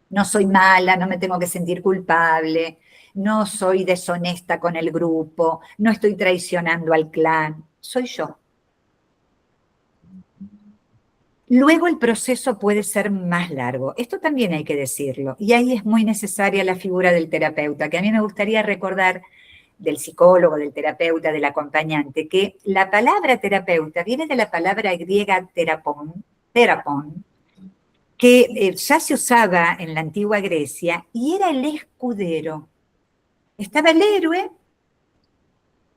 S3: No soy mala, no me tengo que sentir culpable, no soy deshonesta con el grupo, no estoy traicionando al clan, soy yo. Luego el proceso puede ser más largo, esto también hay que decirlo, y ahí es muy necesaria la figura del terapeuta, que a mí me gustaría recordar del psicólogo, del terapeuta, del acompañante, que la palabra terapeuta viene de la palabra griega terapón, que ya se usaba en la antigua Grecia y era el escudero. Estaba el héroe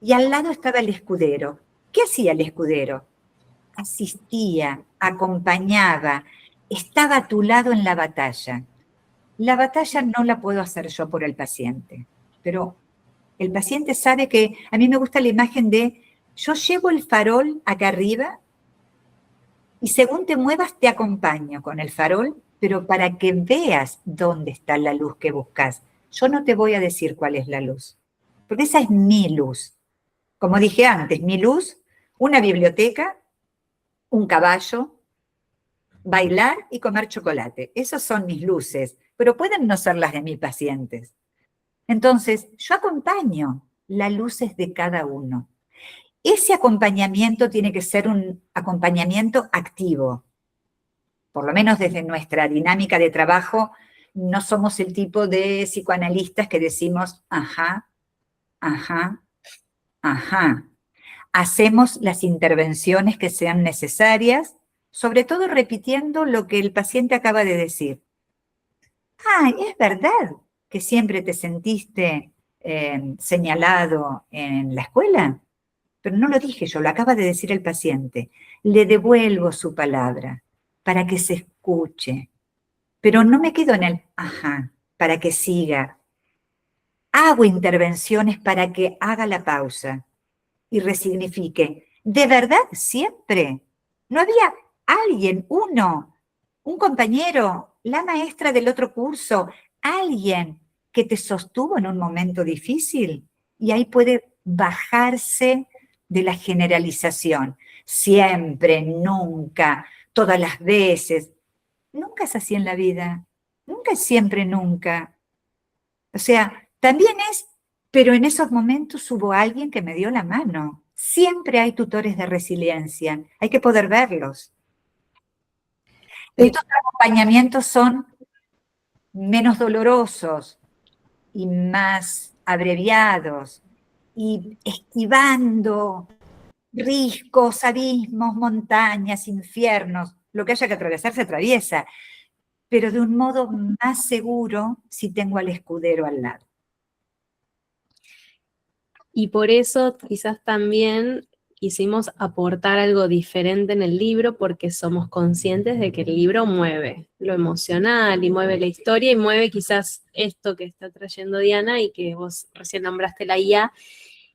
S3: y al lado estaba el escudero. ¿Qué hacía el escudero? Asistía, acompañaba, estaba a tu lado en la batalla. La batalla no la puedo hacer yo por el paciente, pero el paciente sabe que, a mí me gusta la imagen de, yo llevo el farol acá arriba Y según te muevas, te acompaño con el farol, pero para que veas dónde está la luz que buscas. Yo no te voy a decir cuál es la luz, porque esa es mi luz. Como dije antes, mi luz, una biblioteca, un caballo, bailar y comer chocolate. Esas son mis luces, pero pueden no ser las de mis pacientes. Entonces, yo acompaño las luces de cada uno. Ese acompañamiento tiene que ser un acompañamiento activo. Por lo menos desde nuestra dinámica de trabajo, no somos el tipo de psicoanalistas que decimos, ajá, ajá, ajá. Hacemos las intervenciones que sean necesarias, sobre todo repitiendo lo que el paciente acaba de decir. Ah, es verdad que siempre te sentiste señalado en la escuela, pero no lo dije yo, lo acaba de decir el paciente. Le devuelvo su palabra para que se escuche, pero no me quedo en el ajá, para que siga. Hago intervenciones para que haga la pausa y resignifique. ¿De verdad siempre? ¿No había alguien, un compañero, la maestra del otro curso, alguien que te sostuvo en un momento difícil? Y ahí puede bajarse de la generalización. Siempre, nunca, todas las veces. Nunca es así en la vida. Nunca es siempre, nunca. O sea, también es, pero en esos momentos hubo alguien que me dio la mano. Siempre hay tutores de resiliencia, hay que poder verlos. Estos acompañamientos son menos dolorosos y más abreviados y esquivando riscos, abismos, montañas, infiernos. Lo que haya que atravesar se atraviesa, pero de un modo más seguro si tengo al escudero al lado.
S2: Y por eso quizás también quisimos aportar algo diferente en el libro, porque somos conscientes de que el libro mueve lo emocional y mueve la historia y mueve quizás esto que está trayendo Diana y que vos recién nombraste, la IA,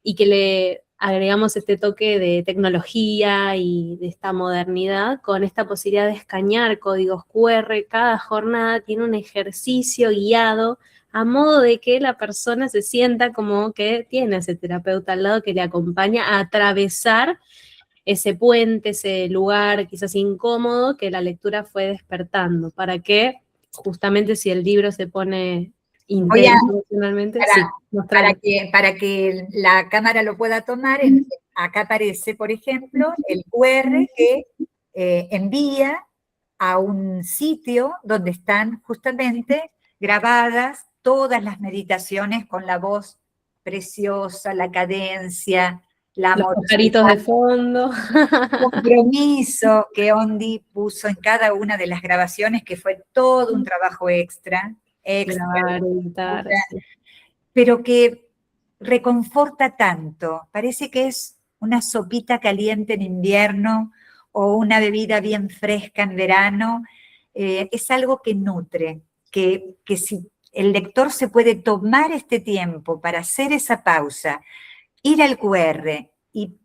S2: y que le agregamos este toque de tecnología y de esta modernidad con esta posibilidad de escanear códigos QR. Cada jornada tiene un ejercicio guiado a modo de que la persona se sienta como que tiene a ese terapeuta al lado que le acompaña a atravesar ese puente, ese lugar quizás incómodo que la lectura fue despertando, para que justamente si el libro se pone intenso emocionalmente, sí,
S3: para que la cámara lo pueda tomar, acá aparece, por ejemplo, el QR que envía a un sitio donde están justamente grabadas todas las meditaciones con la voz preciosa, la cadencia, la
S2: los pajaritos de fondo.
S3: compromiso que Ondi puso en cada una de las grabaciones, que fue todo un trabajo extra,
S2: Grabar, editar, sí.
S3: pero que reconforta tanto. Parece que es una sopita caliente en invierno o una bebida bien fresca en verano. Es algo que nutre, que si el lector se puede tomar este tiempo para hacer esa pausa, ir al QR y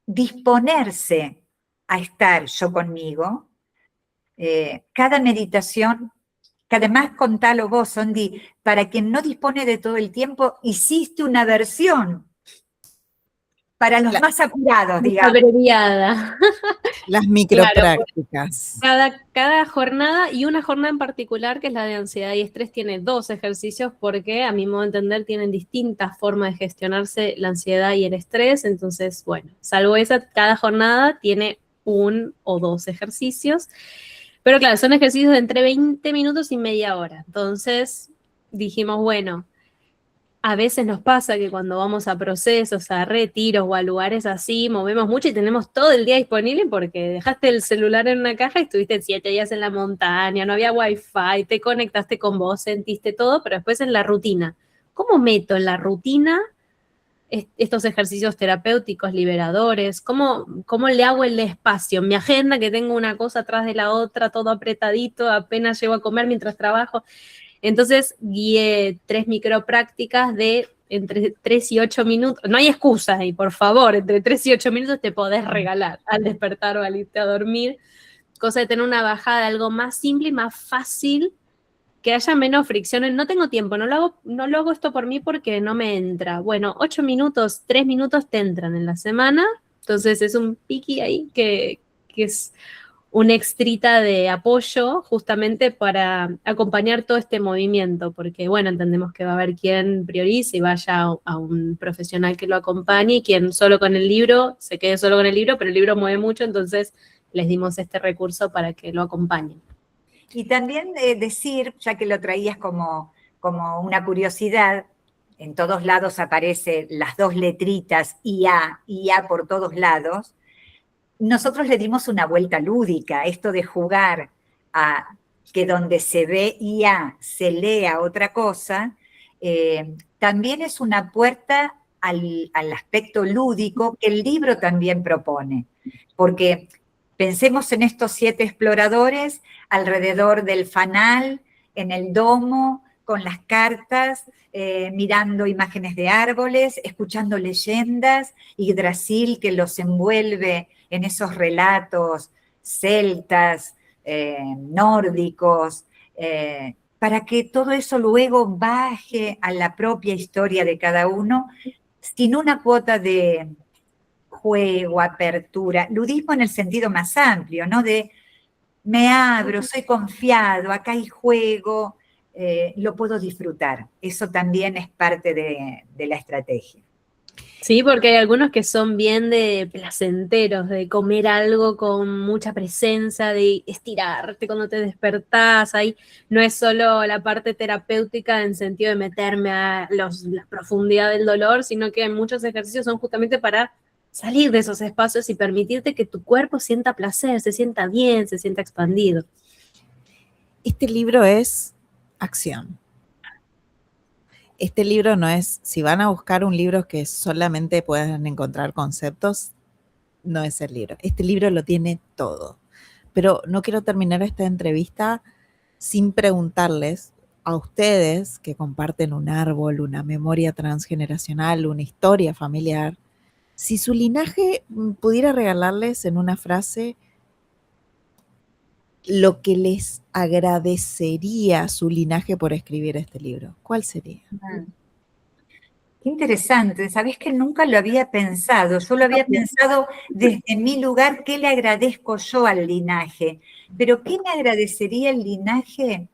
S3: disponerse a estar yo conmigo, cada meditación, que además contalo vos, Ondi, para quien no dispone de todo el tiempo, hiciste una versión para los más apurados, digamos.
S2: Abreviada.
S1: Las microprácticas.
S2: Cada jornada, y una jornada en particular, que es la de ansiedad y estrés, tiene 2 ejercicios porque, a mi modo de entender, tienen distintas formas de gestionarse la ansiedad y el estrés. Entonces, bueno, salvo esa, cada jornada tiene 1 o 2 ejercicios. Pero claro, son ejercicios de entre 20 minutos y media hora. Entonces dijimos, bueno, a veces nos pasa que cuando vamos a procesos, a retiros o a lugares así, movemos mucho y tenemos todo el día disponible porque dejaste el celular en una caja y estuviste 7 días en la montaña, no había wifi, te conectaste con vos, sentiste todo, pero después en la rutina. ¿Cómo meto en la rutina estos ejercicios terapéuticos liberadores? ¿Cómo le hago el espacio? En mi agenda, que tengo una cosa atrás de la otra, todo apretadito, apenas llego a comer mientras trabajo. Entonces guié 3 microprácticas de entre 3 y 8 minutos, no hay excusas ahí, por favor, entre 3 y 8 minutos te podés regalar al despertar o al irte a dormir, cosa de tener una bajada, algo más simple y más fácil, que haya menos fricciones. No tengo tiempo, no lo hago esto por mí porque no me entra. Bueno, 8 minutos, 3 minutos te entran en la semana, entonces es un piqui ahí que es una extrita de apoyo justamente para acompañar todo este movimiento, porque bueno, entendemos que va a haber quien priorice y vaya a un profesional que lo acompañe y quien solo con el libro, se quede solo con el libro, pero el libro mueve mucho, entonces les dimos este recurso para que lo acompañen.
S3: Y también decir, ya que lo traías como una curiosidad, en todos lados aparecen las dos letritas IA por todos lados. Nosotros le dimos una vuelta lúdica, esto de jugar a que donde se ve IA se lea otra cosa, también es una puerta al aspecto lúdico que el libro también propone, porque pensemos en estos 7 exploradores alrededor del fanal, en el domo, con las cartas, mirando imágenes de árboles, escuchando leyendas, Yggdrasil que los envuelve en esos relatos celtas, nórdicos, para que todo eso luego baje a la propia historia de cada uno, sin una cuota de juego, apertura, ludismo en el sentido más amplio, ¿no? De me abro, soy confiado, acá hay juego, lo puedo disfrutar. Eso también es parte de la estrategia.
S2: Sí, porque hay algunos que son bien de placenteros, de comer algo con mucha presencia, de estirarte cuando te despertás. Ahí no es solo la parte terapéutica en sentido de meterme a la profundidad del dolor, sino que muchos ejercicios son justamente para salir de esos espacios y permitirte que tu cuerpo sienta placer, se sienta bien, se sienta expandido.
S1: Este libro es acción. Este libro no es, si van a buscar un libro que solamente puedan encontrar conceptos, no es el libro. Este libro lo tiene todo. Pero no quiero terminar esta entrevista sin preguntarles a ustedes que comparten un árbol, una memoria transgeneracional, una historia familiar, si su linaje pudiera regalarles en una frase lo que les agradecería su linaje por escribir este libro, ¿cuál sería?
S3: Qué interesante, sabés que nunca lo había pensado, yo lo había pensado desde mi lugar, ¿qué le agradezco yo al linaje? Pero ¿qué me agradecería el linaje?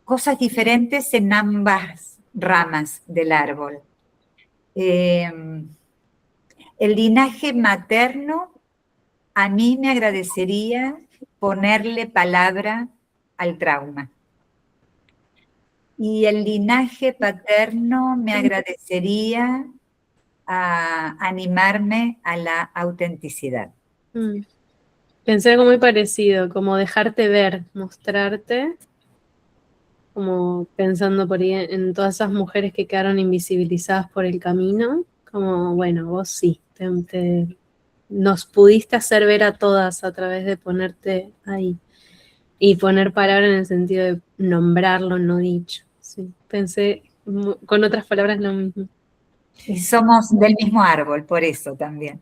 S3: Cosas diferentes en ambas ramas del árbol. El linaje materno a mí me agradecería ponerle palabra al trauma. Y el linaje paterno me agradecería a animarme a la autenticidad.
S2: Pensé algo muy parecido, como dejarte ver, mostrarte, como pensando por ahí en todas esas mujeres que quedaron invisibilizadas por el camino, como, bueno, vos sí, nos pudiste hacer ver a todas a través de ponerte ahí. Y poner palabra en el sentido de nombrarlo, no dicho. Sí, pensé con otras palabras lo mismo.
S3: Y somos del mismo árbol, por eso también.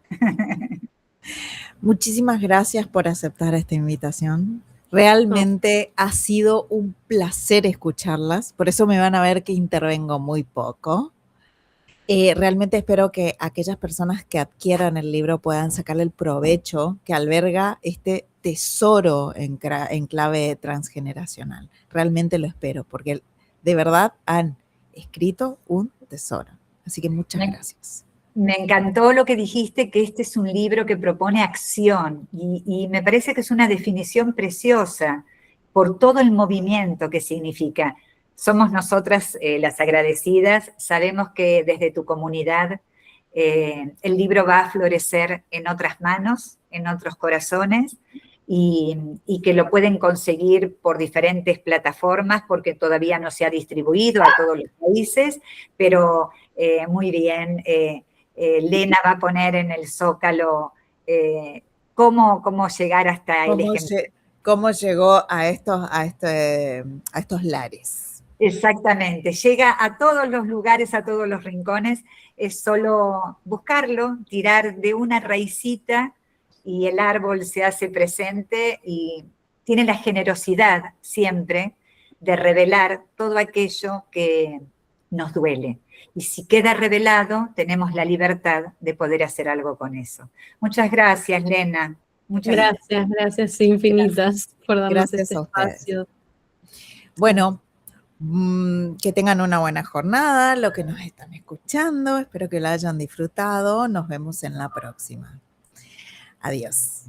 S1: Muchísimas gracias por aceptar esta invitación. Realmente ha sido un placer escucharlas, por eso me van a ver que intervengo muy poco. Realmente espero que aquellas personas que adquieran el libro puedan sacarle el provecho que alberga este tesoro en clave transgeneracional. Realmente lo espero, porque de verdad han escrito un tesoro. Así que muchas gracias.
S3: Me encantó lo que dijiste, que este es un libro que propone acción y me parece que es una definición preciosa por todo el movimiento que significa. Somos nosotras las agradecidas, sabemos que desde tu comunidad el libro va a florecer en otras manos, en otros corazones y que lo pueden conseguir por diferentes plataformas porque todavía no se ha distribuido a todos los países, pero muy bien. Lena va a poner en el Zócalo cómo llegar hasta el ejemplo.
S1: ¿Cómo llegó a estos lares?
S3: Exactamente, llega a todos los lugares, a todos los rincones, es solo buscarlo, tirar de una raicita y el árbol se hace presente y tiene la generosidad siempre de revelar todo aquello que nos duele. Y si queda revelado, tenemos la libertad de poder hacer algo con eso. Muchas gracias, Lena. Muchas
S2: Gracias, gracias infinitas por darnos
S1: Gracias
S2: este
S1: a ustedes.
S2: espacio.
S1: Bueno, que tengan una buena jornada, lo que nos están escuchando. Espero que la hayan disfrutado. Nos vemos en la próxima. Adiós.